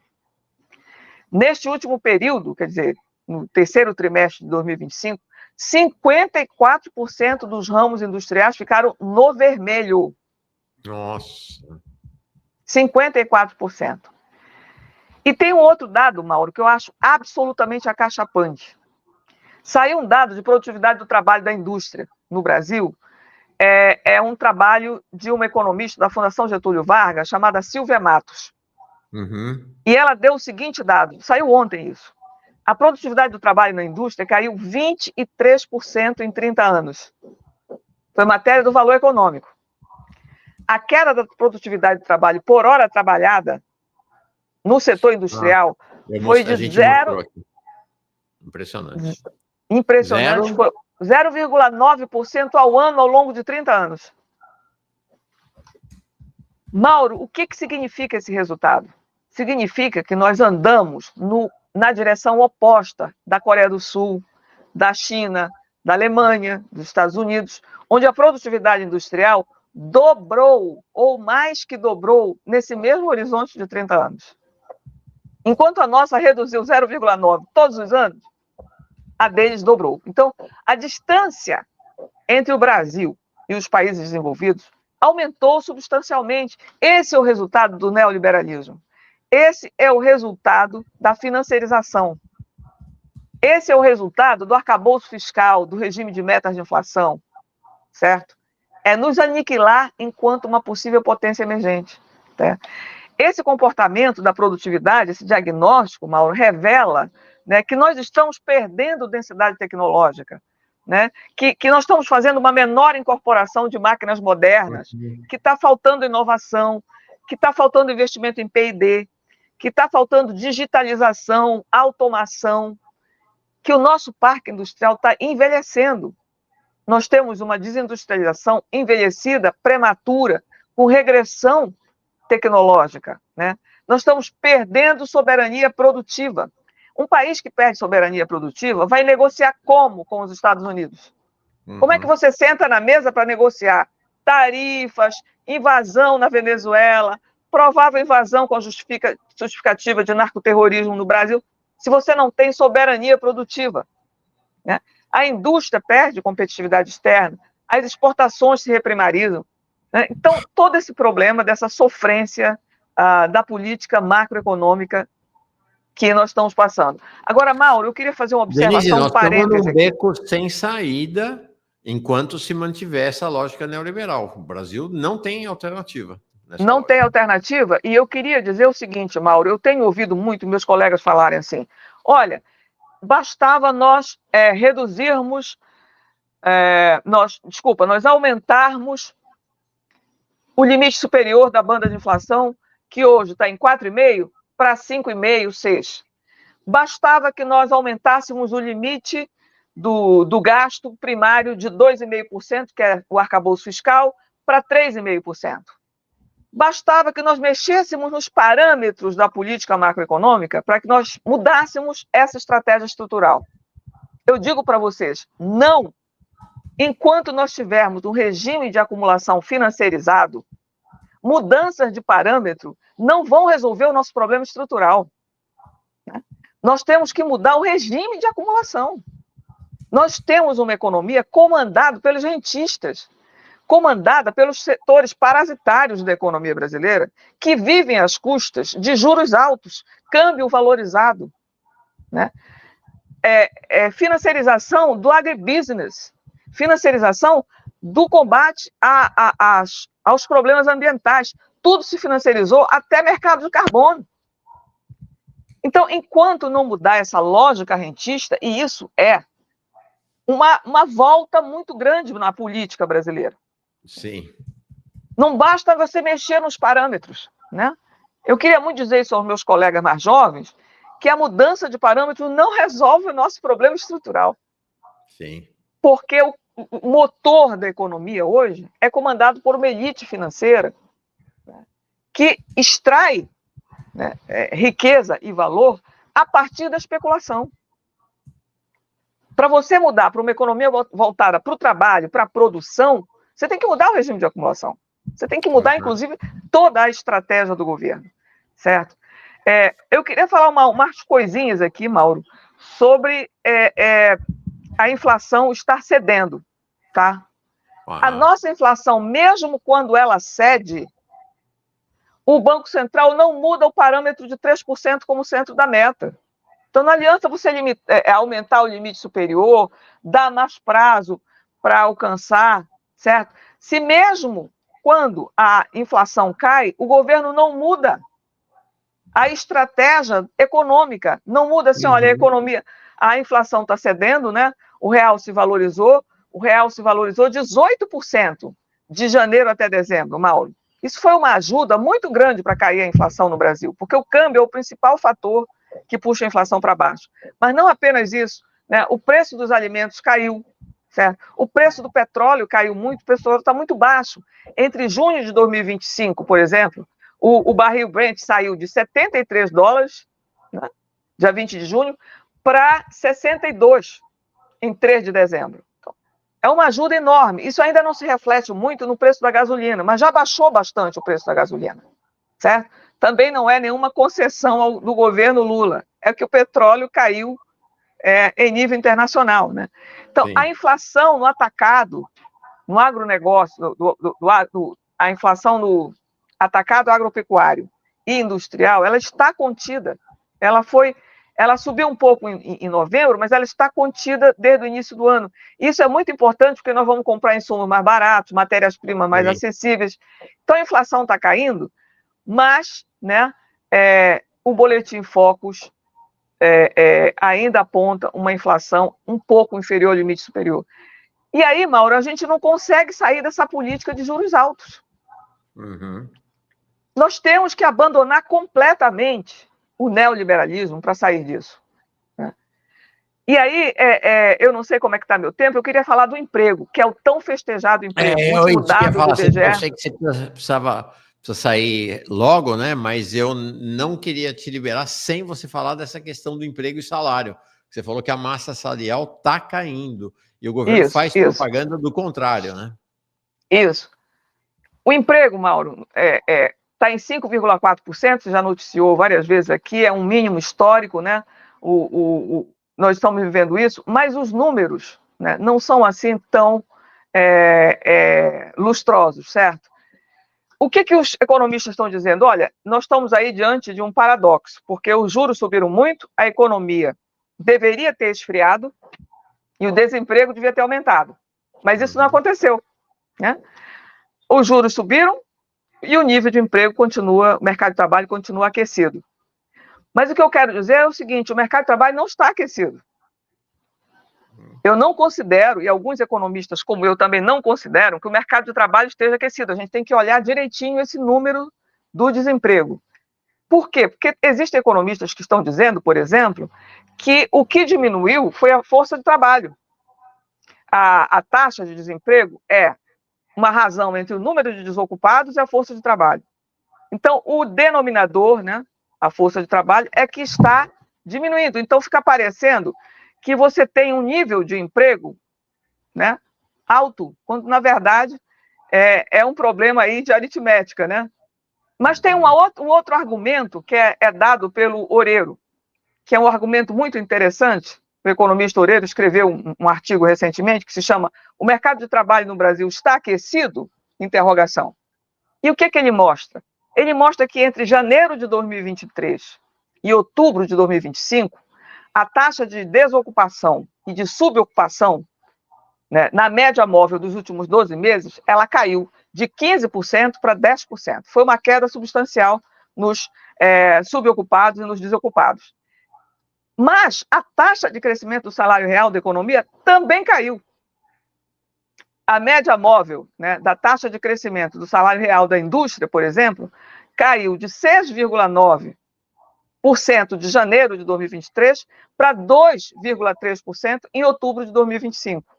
Speaker 2: Neste último período, quer dizer, no terceiro trimestre de 2025, 54% dos ramos industriais ficaram no vermelho.
Speaker 1: Nossa.
Speaker 2: 54%. E tem um outro dado, Mauro, que eu acho absolutamente acachapante. Saiu um dado de produtividade do trabalho da indústria no Brasil. É um trabalho de uma economista da Fundação Getúlio Vargas, chamada Silvia Matos. E ela deu o seguinte dado, saiu ontem isso. A produtividade do trabalho na indústria caiu 23% em 30 anos. Foi matéria do Valor Econômico. A queda da produtividade do trabalho por hora trabalhada no setor industrial foi de 0...
Speaker 1: Impressionante.
Speaker 2: Impressionante. Foi 0,9% ao ano ao longo de 30 anos. Mauro, o que significa esse resultado? Significa que nós andamos na direção oposta da Coreia do Sul, da China, da Alemanha, dos Estados Unidos, onde a produtividade industrial dobrou, ou mais que dobrou, nesse mesmo horizonte de 30 anos. Enquanto a nossa reduziu 0,9 todos os anos, a deles dobrou. Então, a distância entre o Brasil e os países desenvolvidos aumentou substancialmente. Esse é o resultado do neoliberalismo. Esse é o resultado da financiarização. Esse é o resultado do arcabouço fiscal, do regime de metas de inflação, certo? É nos aniquilar enquanto uma possível potência emergente. Né? Esse comportamento da produtividade, esse diagnóstico, Mauro, revela, né, que nós estamos perdendo densidade tecnológica, né, que nós estamos fazendo uma menor incorporação de máquinas modernas, que está faltando inovação, que está faltando investimento em P&D, que está faltando digitalização, automação, que o nosso parque industrial está envelhecendo. Nós temos uma desindustrialização envelhecida, prematura, com regressão tecnológica, né? Nós estamos perdendo soberania produtiva. Um país que perde soberania produtiva vai negociar como com os Estados Unidos? Como é que você senta na mesa para negociar tarifas, invasão na Venezuela, provável invasão com justificativa de narcoterrorismo no Brasil, se você não tem soberania produtiva, né? A indústria perde competitividade externa, as exportações se reprimarizam, né? Então, todo esse problema dessa sofrência da política macroeconômica que nós estamos passando. Agora, Mauro, eu queria fazer uma observação,
Speaker 1: Denise, nós estamos num
Speaker 2: aqui.
Speaker 1: beco sem saída enquanto se mantiver essa lógica neoliberal. O Brasil não tem alternativa.
Speaker 2: Não tem alternativa, e eu queria dizer o seguinte, Mauro, eu tenho ouvido muito meus colegas falarem assim, olha, bastava nós reduzirmos, nós aumentarmos o limite superior da banda de inflação, que hoje está em 4,5%, para 5,5%, 6%. Bastava que nós aumentássemos o limite do gasto primário de 2,5%, que é o arcabouço fiscal, para 3,5%. Bastava que nós mexêssemos nos parâmetros da política macroeconômica para que nós mudássemos essa estratégia estrutural. Eu digo para vocês, não. Enquanto nós tivermos um regime de acumulação financeirizado, mudanças de parâmetro não vão resolver o nosso problema estrutural. Nós temos que mudar o regime de acumulação. Nós temos uma economia comandada pelos rentistas, comandada pelos setores parasitários da economia brasileira, que vivem às custas de juros altos, câmbio valorizado, né? Financiarização do agribusiness, financiarização do combate aos problemas ambientais. Tudo se financiarizou, até mercado de carbono. Então, enquanto não mudar essa lógica rentista, e isso é uma volta muito grande na política brasileira.
Speaker 1: Sim.
Speaker 2: Não basta você mexer nos parâmetros, né? Eu queria muito dizer isso aos meus colegas mais jovens, que a mudança de parâmetros não resolve o nosso problema estrutural.
Speaker 1: Sim.
Speaker 2: Porque o motor da economia hoje é comandado por uma elite financeira, né, que extrai, né, riqueza e valor a partir da especulação. Para você mudar para uma economia voltada para o trabalho, para a produção, você tem que mudar o regime de acumulação. Você tem que mudar, inclusive, toda a estratégia do governo, certo? Eu queria falar umas coisinhas aqui, Mauro, sobre a inflação estar cedendo, tá? A nossa inflação, mesmo quando ela cede, o Banco Central não muda o parâmetro de 3% como centro da meta. Então, não adianta você aumentar o limite superior, dar mais prazo para alcançar, certo? Se mesmo quando a inflação cai, o governo não muda a estratégia econômica, não muda assim, olha, a economia, a inflação está cedendo, né? O real se valorizou 18% de janeiro até dezembro, Mauro. Isso foi uma ajuda muito grande para cair a inflação no Brasil, porque o câmbio é o principal fator que puxa a inflação para baixo. Mas não apenas isso, né? O preço dos alimentos caiu, certo? O preço do petróleo caiu muito, o petróleo está muito baixo. Entre junho de 2025, por exemplo, o barril Brent saiu de $73, né, dia 20 de junho, para 62 em 3 de dezembro. Então, É uma ajuda enorme. Isso ainda não se reflete muito no preço da gasolina, mas já baixou bastante o preço da gasolina, certo? Também não é nenhuma concessão do governo Lula, é que o petróleo caiu em nível internacional, né? Então,
Speaker 1: Sim.
Speaker 2: a inflação no atacado, no agronegócio, a inflação no atacado agropecuário e industrial, ela está contida. Ela subiu um pouco em novembro, mas ela está contida desde o início do ano. Isso é muito importante porque nós vamos comprar insumos mais baratos, matérias-primas mais
Speaker 1: Sim.
Speaker 2: acessíveis. Então, a inflação está caindo, mas, né, o Boletim Focus ainda aponta uma inflação um pouco inferior ao limite superior. E aí, Mauro, a gente não consegue sair dessa política de juros altos.
Speaker 1: Uhum.
Speaker 2: Nós temos que abandonar completamente o neoliberalismo para sair disso. Né? E aí, eu não sei como é que está meu tempo, eu queria falar do emprego, que é o tão festejado emprego. O
Speaker 1: Eu
Speaker 2: último
Speaker 1: ia
Speaker 2: dado do
Speaker 1: falar assim,
Speaker 2: IBGE...
Speaker 1: eu sei que você precisa sair logo, né? Mas eu não queria te liberar sem você falar dessa questão do emprego e salário. Você falou que a massa salarial está caindo e o governo faz propaganda do contrário, né?
Speaker 2: Isso. O emprego, Mauro, está em 5,4%, já noticiou várias vezes aqui, é um mínimo histórico, né? Nós estamos vivendo isso, mas os números, né, não são assim tão lustrosos, certo? O que os economistas estão dizendo? Olha, nós estamos aí diante de um paradoxo, porque os juros subiram muito, a economia deveria ter esfriado e o desemprego devia ter aumentado. Mas isso não aconteceu, né? Os juros subiram e o nível de emprego continua, o mercado de trabalho continua aquecido. Mas o que eu quero dizer é o seguinte, o mercado de trabalho não está aquecido. Eu não considero, e alguns economistas como eu também não consideram, que o mercado de trabalho esteja aquecido. A gente tem que olhar direitinho esse número do desemprego. Por quê? Porque existem economistas que estão dizendo, por exemplo, que o que diminuiu foi a força de trabalho. A taxa de desemprego é uma razão entre o número de desocupados e a força de trabalho. Então, o denominador, né, a força de trabalho, é que está diminuindo. Então, fica parecendo que você tem um nível de emprego, né, alto, quando, na verdade, é um problema aí de aritmética, né? Mas tem um outro argumento que é dado pelo Oreiro, que é um argumento muito interessante. O economista Oreiro escreveu um artigo recentemente que se chama "O mercado de trabalho no Brasil está aquecido?" Interrogação. E o que ele mostra? Ele mostra que entre janeiro de 2023 e outubro de 2025, a taxa de desocupação e de subocupação, né, na média móvel dos últimos 12 meses, ela caiu de 15% para 10%. Foi uma queda substancial nos subocupados e nos desocupados. Mas a taxa de crescimento do salário real da economia também caiu. A média móvel, né, da taxa de crescimento do salário real da indústria, por exemplo, caiu de 6,9% de janeiro de 2023 para 2,3% em outubro de 2025.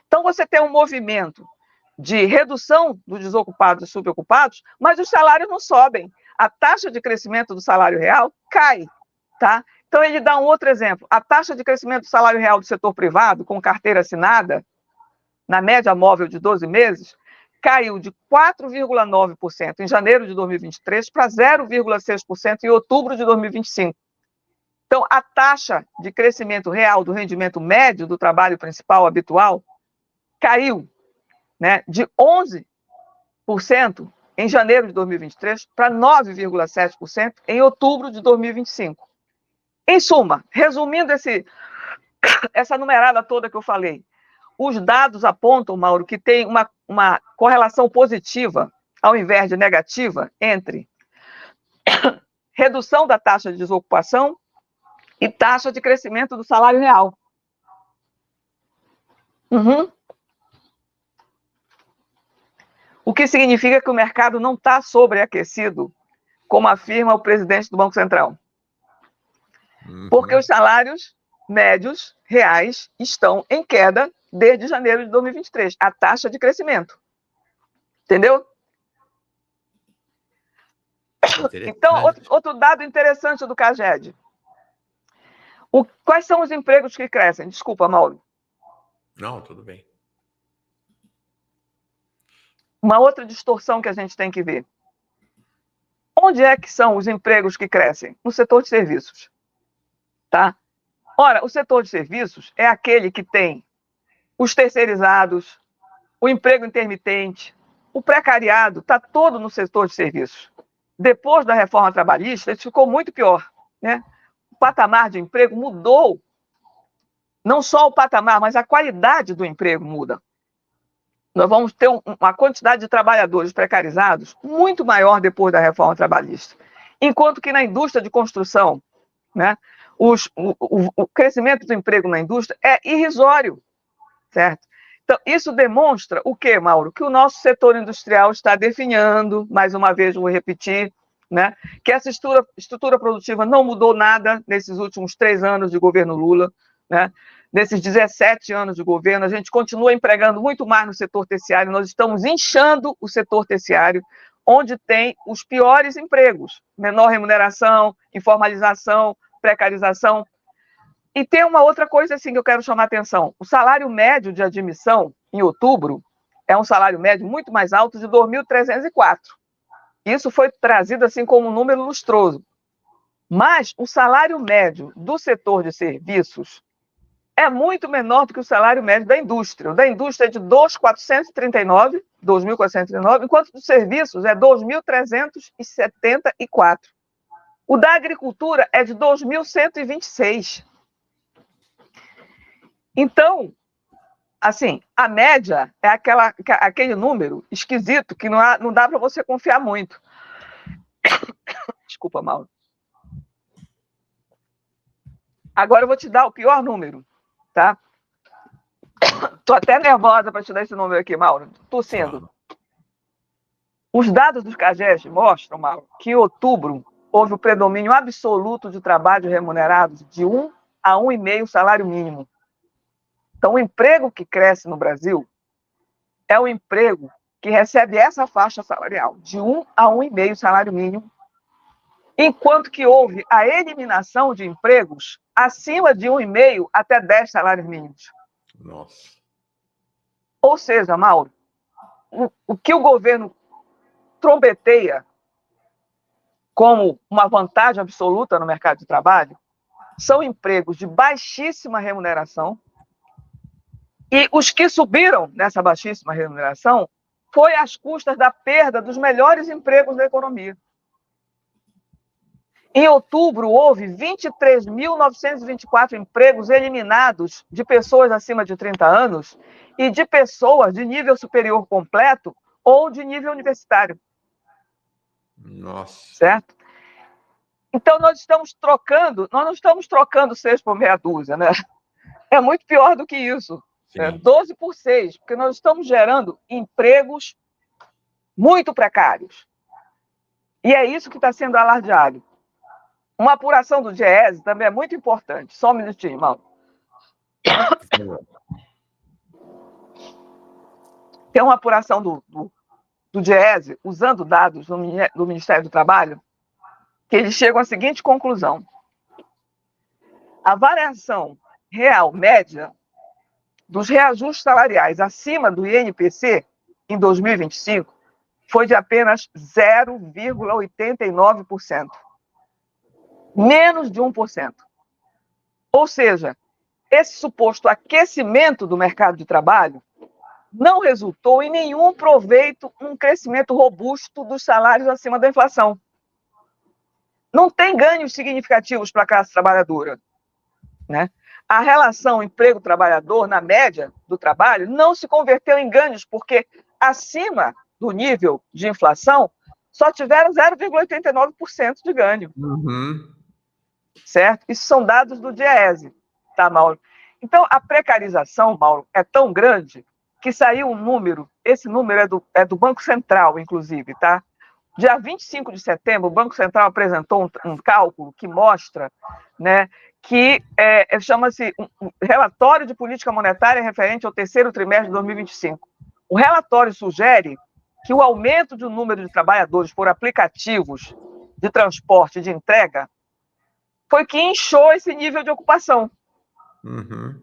Speaker 2: Então, você tem um movimento de redução dos desocupados e subocupados, mas os salários não sobem. A taxa de crescimento do salário real cai, tá? Então, ele dá um outro exemplo. A taxa de crescimento do salário real do setor privado, com carteira assinada, na média móvel de 12 meses, caiu de 4,9% em janeiro de 2023 para 0,6% em outubro de 2025. Então, a taxa de crescimento real do rendimento médio do trabalho principal habitual caiu, né, de 11% em janeiro de 2023 para 9,7% em outubro de 2025. Em suma, resumindo essa numerada toda que eu falei, os dados apontam, Mauro, que tem uma correlação positiva, ao invés de negativa, entre redução da taxa de desocupação e taxa de crescimento do salário real. O que significa que o mercado não está sobreaquecido, como afirma o presidente do Banco Central. Porque os salários médios reais estão em queda desde janeiro de 2023, a taxa de crescimento. Entendeu? Então, outro dado interessante do CAGED. Quais são os empregos que crescem? Desculpa, Mauro.
Speaker 1: Não, tudo bem.
Speaker 2: Uma outra distorção que a gente tem que ver. Onde é que são os empregos que crescem? No setor de serviços. Tá? Ora, o setor de serviços é aquele que tem os terceirizados, o emprego intermitente, o precariado, está todo no setor de serviços. Depois da reforma trabalhista, isso ficou muito pior. Né? O patamar de emprego mudou. Não só o patamar, mas a qualidade do emprego muda. Nós vamos ter uma quantidade de trabalhadores precarizados muito maior depois da reforma trabalhista. Enquanto que na indústria de construção, né, o crescimento do emprego na indústria é irrisório, certo? Então, isso demonstra o quê, Mauro? Que o nosso setor industrial está definhando, mais uma vez vou repetir, né, que essa estrutura produtiva não mudou nada nesses últimos 3 anos de governo Lula, né? Nesses 17 anos de governo, a gente continua empregando muito mais no setor terciário, nós estamos inchando o setor terciário, onde tem os piores empregos, menor remuneração, informalização, precarização. E tem uma outra coisa assim que eu quero chamar a atenção. O salário médio de admissão, em outubro, é um salário médio muito mais alto de 2.304. Isso foi trazido assim como um número lustroso. Mas o salário médio do setor de serviços é muito menor do que o salário médio da indústria. O da indústria é de 2.439, enquanto o dos serviços é 2.374. O da agricultura é de 2.126. Então, assim, a média é aquele número esquisito que não dá para você confiar muito. Desculpa, Mauro. Agora eu vou te dar o pior número, tá? Tô até nervosa para te dar esse número aqui, Mauro. Tossindo. Os dados dos CAGED mostram, Mauro, que em outubro houve o predomínio absoluto de trabalho remunerado de 1 a 1,5 salário mínimo. Então, o emprego que cresce no Brasil é o emprego que recebe essa faixa salarial, de 1 a 1,5 salário mínimo, enquanto que houve a eliminação de empregos acima de 1,5 até 10 salários mínimos.
Speaker 1: Nossa.
Speaker 2: Ou seja, Mauro, o que o governo trombeteia como uma vantagem absoluta no mercado de trabalho são empregos de baixíssima remuneração, e os que subiram nessa baixíssima remuneração foi às custas da perda dos melhores empregos da economia. Em outubro, houve 23.924 empregos eliminados de pessoas acima de 30 anos e de pessoas de nível superior completo ou de nível universitário.
Speaker 1: Nossa.
Speaker 2: Certo? Então, nós não estamos trocando 6 por meia dúzia, né? É muito pior do que isso. 12 por 6, porque nós estamos gerando empregos muito precários. E é isso que está sendo alardeado. Uma apuração do DIEESE também é muito importante. Só um minutinho, Mauro. Tem uma apuração do DIEESE, usando dados do Ministério do Trabalho, que eles chegam à seguinte conclusão. A variação real média dos reajustes salariais acima do INPC em 2025 foi de apenas 0,89%. Menos de 1%. Ou seja, esse suposto aquecimento do mercado de trabalho não resultou em nenhum proveito, um crescimento robusto dos salários acima da inflação. Não tem ganhos significativos para a classe trabalhadora, né? A relação emprego-trabalhador, na média do trabalho, não se converteu em ganhos, porque acima do nível de inflação, só tiveram 0,89% de ganho.
Speaker 1: Uhum.
Speaker 2: Certo? Isso são dados do DIEESE, tá, Mauro? Então, a precarização, Mauro, é tão grande que saiu um número, esse número é do Banco Central, inclusive, tá? Dia 25 de setembro, o Banco Central apresentou um cálculo que mostra, né, que chama-se um Relatório de Política Monetária referente ao terceiro trimestre de 2025. O relatório sugere que o aumento do número de trabalhadores por aplicativos de transporte e de entrega foi que inchou esse nível de ocupação.
Speaker 1: Uhum.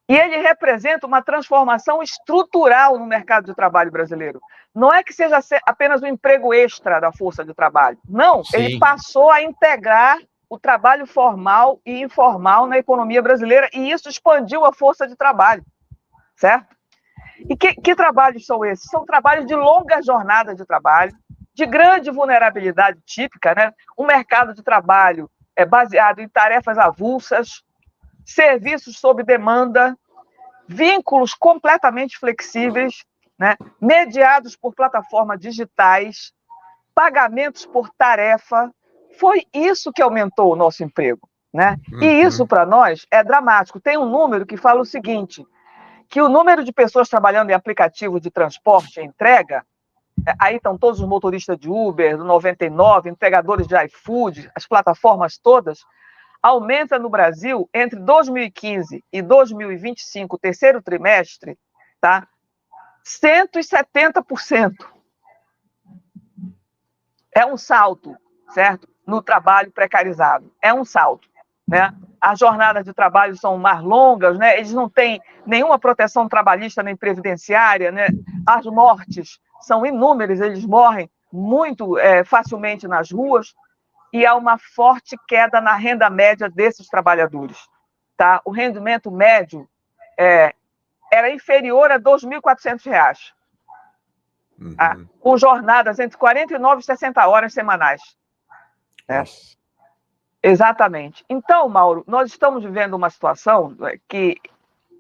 Speaker 2: E ele representa uma transformação estrutural no mercado de trabalho brasileiro. Não é que seja apenas um emprego extra da força de trabalho. Não, ele
Speaker 1: Sim.
Speaker 2: passou a integrar o trabalho formal e informal na economia brasileira, e isso expandiu a força de trabalho, certo? E que trabalhos são esses? São trabalhos de longa jornada de trabalho, de grande vulnerabilidade típica, né? Um mercado de trabalho baseado em tarefas avulsas, serviços sob demanda, vínculos completamente flexíveis, né? Mediados por plataformas digitais, pagamentos por tarefa. Foi isso que aumentou o nosso emprego, né? E isso, para nós, é dramático. Tem um número que fala o seguinte, que o número de pessoas trabalhando em aplicativo de transporte e entrega, aí estão todos os motoristas de Uber, do 99, entregadores de iFood, as plataformas todas, aumenta no Brasil entre 2015 e 2025, terceiro trimestre, tá? 170%. É um salto, certo? No trabalho precarizado. É um salto, né? As jornadas de trabalho são mais longas, né? Eles não têm nenhuma proteção trabalhista nem previdenciária, né? As mortes são inúmeras, eles morrem muito facilmente nas ruas, e há uma forte queda na renda média desses trabalhadores. Tá? O rendimento médio era inferior a R$ 2.400, tá? Com jornadas entre 49 e 60 horas semanais. Né? Exatamente. Então, Mauro, nós estamos vivendo uma situação que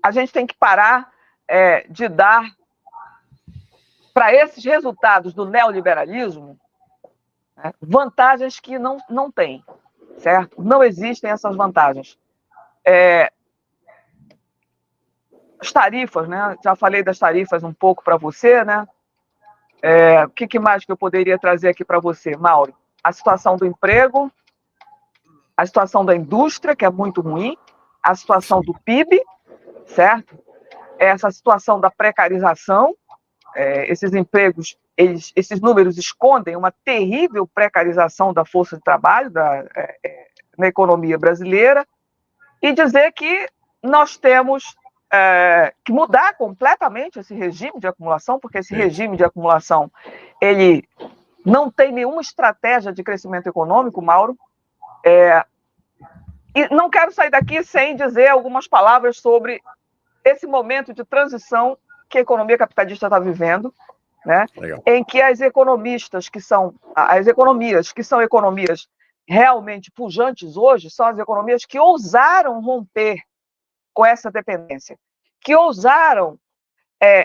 Speaker 2: a gente tem que parar de dar para esses resultados do neoliberalismo vantagens que não tem, certo? Não existem essas vantagens. As tarifas, né? Já falei das tarifas um pouco para você, né? O que mais que eu poderia trazer aqui para você, Mauro? A situação do emprego, a situação da indústria, que é muito ruim, a situação do PIB, certo? Essa situação da precarização, esses empregos, esses números escondem uma terrível precarização da força de trabalho na economia brasileira, e dizer que nós temos que mudar completamente esse regime de acumulação, porque esse regime de acumulação ele não tem nenhuma estratégia de crescimento econômico, Mauro. E não quero sair daqui sem dizer algumas palavras sobre esse momento de transição que a economia capitalista está vivendo, né? Em que as economias que são economias realmente pujantes hoje, são as economias que ousaram romper com essa dependência, que ousaram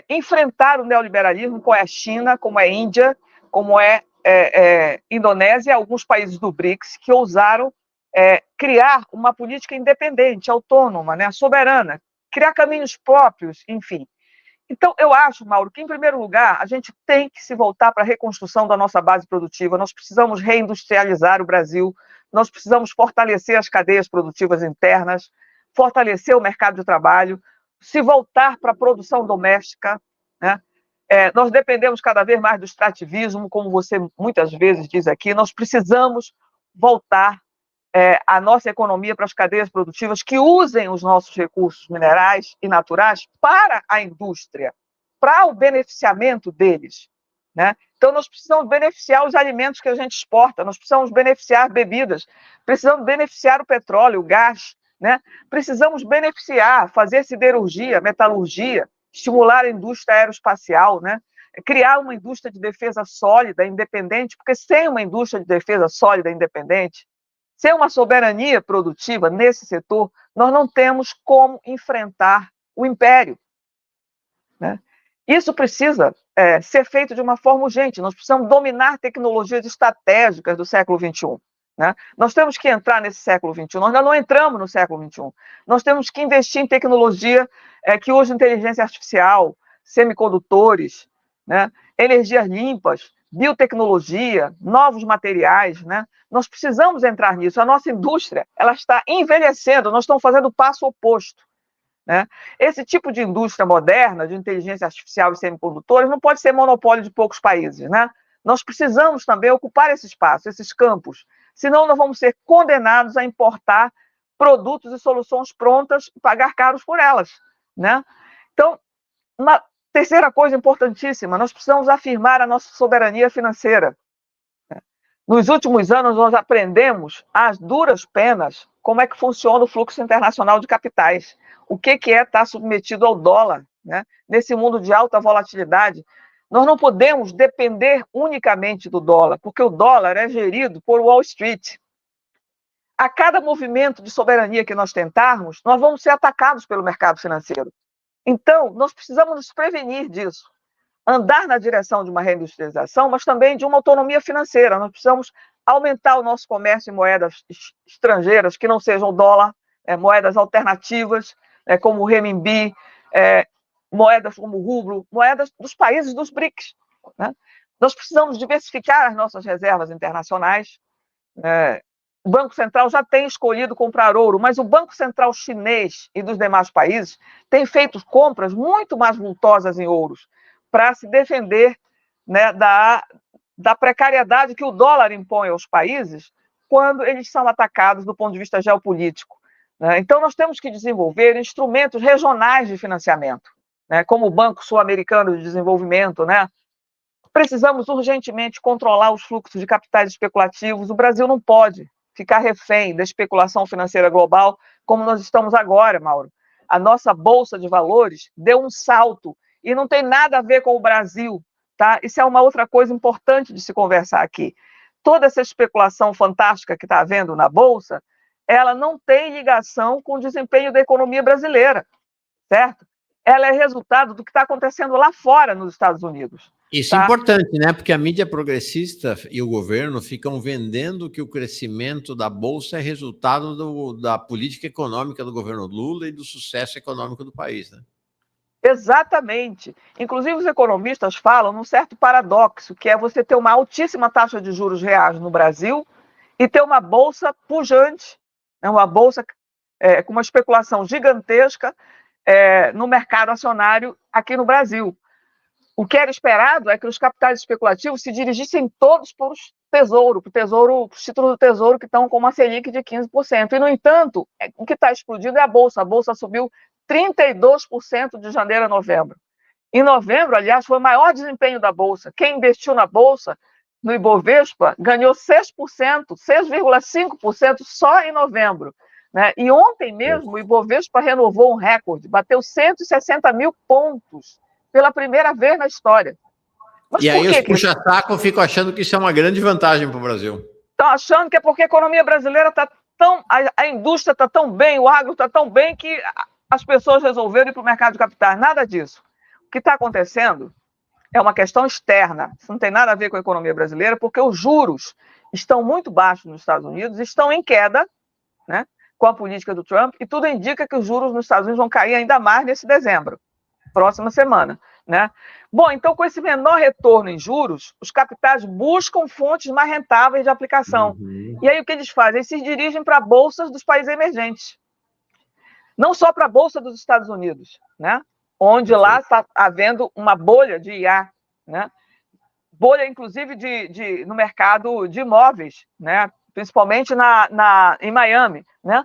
Speaker 2: enfrentar o neoliberalismo, como é a China, como é a Índia, como é Indonésia, alguns países do BRICS, que ousaram criar uma política independente, autônoma, né, soberana, criar caminhos próprios, enfim. Então, eu acho, Mauro, que, em primeiro lugar, a gente tem que se voltar para a reconstrução da nossa base produtiva, nós precisamos reindustrializar o Brasil, nós precisamos fortalecer as cadeias produtivas internas, fortalecer o mercado de trabalho, se voltar para a produção doméstica, né? Nós dependemos cada vez mais do extrativismo, como você muitas vezes diz aqui, nós precisamos voltar a nossa economia para as cadeias produtivas que usem os nossos recursos minerais e naturais para a indústria, para o beneficiamento deles, né? Então, nós precisamos beneficiar os alimentos que a gente exporta, nós precisamos beneficiar bebidas, precisamos beneficiar o petróleo, o gás, né? Precisamos beneficiar, fazer siderurgia, metalurgia, estimular a indústria aeroespacial, né? Criar uma indústria de defesa sólida, independente, porque sem uma indústria de defesa sólida, independente, sem uma soberania produtiva nesse setor, nós não temos como enfrentar o império, né? Isso precisa ser feito de uma forma urgente. Nós precisamos dominar tecnologias estratégicas do século XXI. Né? Nós temos que entrar nesse século XXI. Nós ainda não entramos no século XXI. Nós temos que investir em tecnologia que use inteligência artificial, semicondutores, né? Energias limpas, biotecnologia, novos materiais, né? Nós precisamos entrar nisso. A nossa indústria ela está envelhecendo, nós estamos fazendo o passo oposto, né? Esse tipo de indústria moderna, de inteligência artificial e semicondutores, não pode ser monopólio de poucos países, né? Nós precisamos também ocupar esse espaço, esses campos, senão nós vamos ser condenados a importar produtos e soluções prontas e pagar caros por elas, né? Então, uma terceira coisa importantíssima, nós precisamos afirmar a nossa soberania financeira. Nos últimos anos, nós aprendemos, às duras penas, como é que funciona o fluxo internacional de capitais. O que é estar submetido ao dólar, né? Nesse mundo de alta volatilidade. Nós não podemos depender unicamente do dólar, porque o dólar é gerido por Wall Street. A cada movimento de soberania que nós tentarmos, nós vamos ser atacados pelo mercado financeiro. Então, nós precisamos nos prevenir disso. Andar na direção de uma reindustrialização, mas também de uma autonomia financeira. Nós precisamos aumentar o nosso comércio em moedas estrangeiras que não sejam o dólar, moedas alternativas, como o renminbi, moedas como o rublo, moedas dos países dos BRICS, né? Nós precisamos diversificar as nossas reservas internacionais. O Banco Central já tem escolhido comprar ouro, mas o Banco Central chinês e dos demais países tem feito compras muito mais vultosas em ouros, para se defender, né, da precariedade que o dólar impõe aos países quando eles são atacados do ponto de vista geopolítico, né? Então, nós temos que desenvolver instrumentos regionais de financiamento, né, como o Banco Sul-Americano de Desenvolvimento, né? Precisamos urgentemente controlar os fluxos de capitais especulativos. O Brasil não pode ficar refém da especulação financeira global como nós estamos agora, Mauro. A nossa Bolsa de Valores deu um salto e não tem nada a ver com o Brasil, tá? Isso é uma outra coisa importante de se conversar aqui. Toda essa especulação fantástica que está havendo na Bolsa, ela não tem ligação com o desempenho da economia brasileira, certo? Ela é resultado do que está acontecendo lá fora, nos Estados Unidos.
Speaker 1: Isso é importante, né? Porque a mídia progressista e o governo ficam vendendo que o crescimento da Bolsa é resultado da política econômica do governo Lula e do sucesso econômico do país, né?
Speaker 2: Exatamente. Inclusive, os economistas falam num certo paradoxo, que é você ter uma altíssima taxa de juros reais no Brasil e ter uma bolsa pujante, uma bolsa com uma especulação gigantesca no mercado acionário aqui no Brasil. O que era esperado é que os capitais especulativos se dirigissem todos para o tesouro, para os títulos do tesouro que estão com uma Selic de 15%. E, no entanto, o que está explodindo é a Bolsa. A Bolsa subiu 32% de janeiro a novembro. Em novembro, aliás, foi o maior desempenho da Bolsa. Quem investiu na Bolsa, no Ibovespa, ganhou 6%, 6,5% só em novembro, né? E ontem mesmo, o Ibovespa renovou um recorde, bateu 160 mil pontos pela primeira vez na história.
Speaker 1: Mas e aí os puxa-saco ficam achando que isso é uma grande vantagem para o Brasil.
Speaker 2: Estão achando que é porque a economia brasileira está tão... A indústria está tão bem, o agro está tão bem que as pessoas resolveram ir para o mercado de capitais. Nada disso. O que está acontecendo é uma questão externa. Isso não tem nada a ver com a economia brasileira, porque os juros estão muito baixos nos Estados Unidos, estão em queda, né, com a política do Trump, e tudo indica que os juros nos Estados Unidos vão cair ainda mais nesse dezembro, próxima semana, né? Bom, então, com esse menor retorno em juros, os capitais buscam fontes mais rentáveis de aplicação. E aí o que eles fazem? Eles se dirigem para bolsas dos países emergentes. Não só para a Bolsa dos Estados Unidos, né? Onde lá está havendo uma bolha de IA, né? Bolha, inclusive, no mercado de imóveis, né? Principalmente em Miami, né?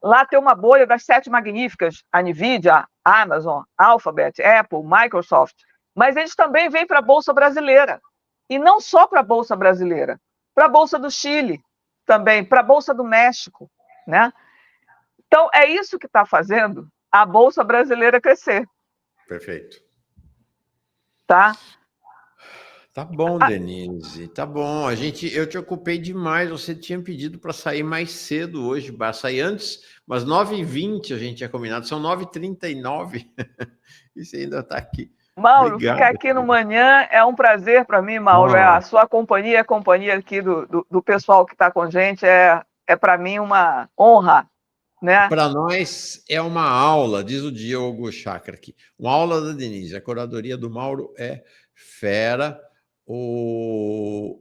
Speaker 2: Lá tem uma bolha das 7 magníficas, a Nvidia, Amazon, Alphabet, Apple, Microsoft. Mas eles também vêm para a Bolsa Brasileira. E não só para a Bolsa Brasileira, para a Bolsa do Chile também, para a Bolsa do México, né? Então, é isso que está fazendo a Bolsa Brasileira crescer.
Speaker 1: Perfeito.
Speaker 2: Tá?
Speaker 1: Tá bom, Denise, tá bom. Eu te ocupei demais. Você tinha pedido para sair mais cedo hoje, para sair antes, mas 9h20 a gente tinha combinado, são 9h39 e você ainda está aqui.
Speaker 2: Mauro,
Speaker 1: obrigado,
Speaker 2: ficar aqui no Manhã é um prazer para mim, Mauro. A sua companhia, a companhia aqui do pessoal que está com a gente, é para mim uma honra. Né?
Speaker 1: Para nós é uma aula, diz o Diogo Chakra aqui, uma aula da Denise. A curadoria do Mauro é fera. O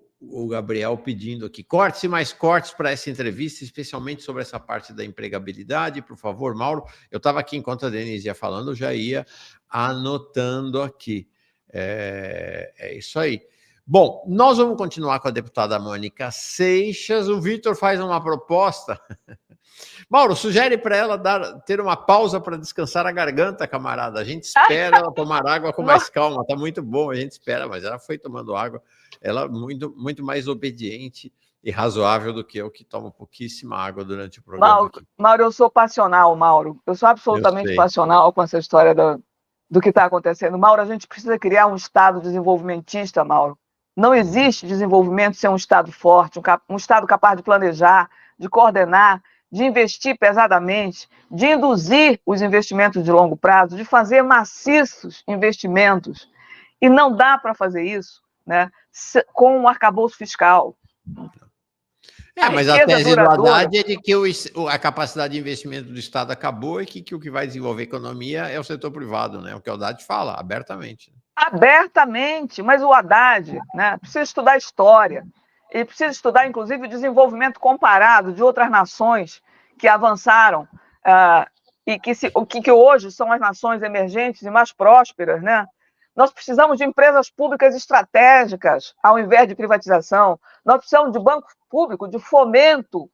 Speaker 1: Gabriel pedindo aqui, cortes e mais cortes para essa entrevista, especialmente sobre essa parte da empregabilidade, por favor, Mauro. Eu estava aqui enquanto a Denise ia falando, eu já ia anotando aqui. É isso aí. Bom, nós vamos continuar com a deputada Mônica Seixas. O Vitor faz uma proposta. Mauro, sugere para ela ter uma pausa para descansar a garganta, camarada. A gente espera ela tomar água com mais calma. Está muito bom, a gente espera, mas ela foi tomando água. Ela muito, muito mais obediente e razoável do que eu, que tomo pouquíssima água durante o programa.
Speaker 2: Mauro, eu sou passional, Mauro. Eu sou absolutamente passional com essa história do que está acontecendo. Mauro, a gente precisa criar um Estado desenvolvimentista, Mauro. Não existe desenvolvimento sem um Estado forte, um Estado capaz de planejar, de coordenar, de investir pesadamente, de induzir os investimentos de longo prazo, de fazer maciços investimentos. E não dá para fazer isso, né, com um arcabouço fiscal.
Speaker 1: Mas a tese do Haddad é de que a capacidade de investimento do Estado acabou e que o que vai desenvolver a economia é o setor privado, né? O que o Haddad fala, abertamente.
Speaker 2: Abertamente, mas o Haddad, né, precisa estudar história, ele precisa estudar, inclusive, o desenvolvimento comparado de outras nações que avançaram e que hoje são as nações emergentes e mais prósperas, né? Nós precisamos de empresas públicas estratégicas, ao invés de privatização. Nós precisamos de banco público, de fomento,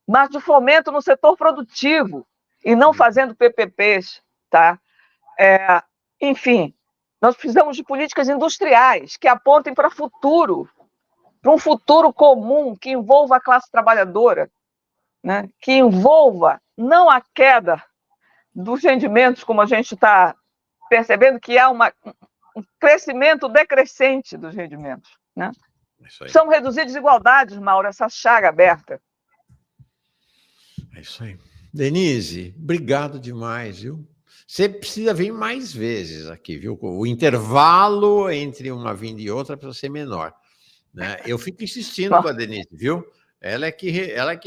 Speaker 2: mas de fomento no setor produtivo, e não fazendo PPPs, tá? Enfim, nós precisamos de políticas industriais que apontem para futuro, para um futuro comum que envolva a classe trabalhadora, né? Que envolva não a queda dos rendimentos, como a gente está percebendo que há um crescimento decrescente dos rendimentos, né? Precisamos reduzir desigualdades, Mauro, essa chaga aberta.
Speaker 1: É isso aí. Denise, obrigado demais, viu? Você precisa vir mais vezes aqui, viu? O intervalo entre uma vinda e outra precisa ser menor, né? Eu fico insistindo com a Denise, viu? Ela é que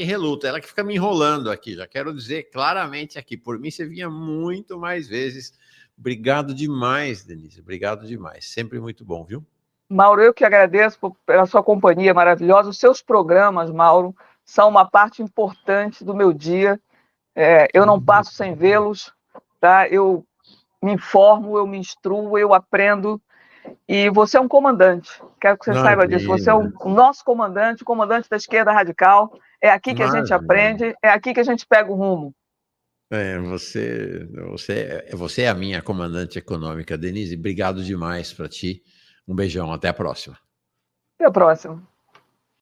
Speaker 1: reluta, ela que fica me enrolando aqui. Já quero dizer claramente aqui, por mim você vinha muito mais vezes. Obrigado demais, Denise. Obrigado demais. Sempre muito bom, viu?
Speaker 2: Mauro, eu que agradeço pela sua companhia maravilhosa. Os seus programas, Mauro, são uma parte importante do meu dia. Eu não passo sem vê-los, tá? Eu me informo, eu me instruo, eu aprendo. E você é um comandante. Quero que você saiba disso. Você é o nosso comandante, o comandante da esquerda radical. É aqui que a gente aprende, é aqui que a gente pega o rumo.
Speaker 1: Você é a minha comandante econômica, Denise. Obrigado demais para ti. Um beijão, até a próxima.
Speaker 2: Até a próxima.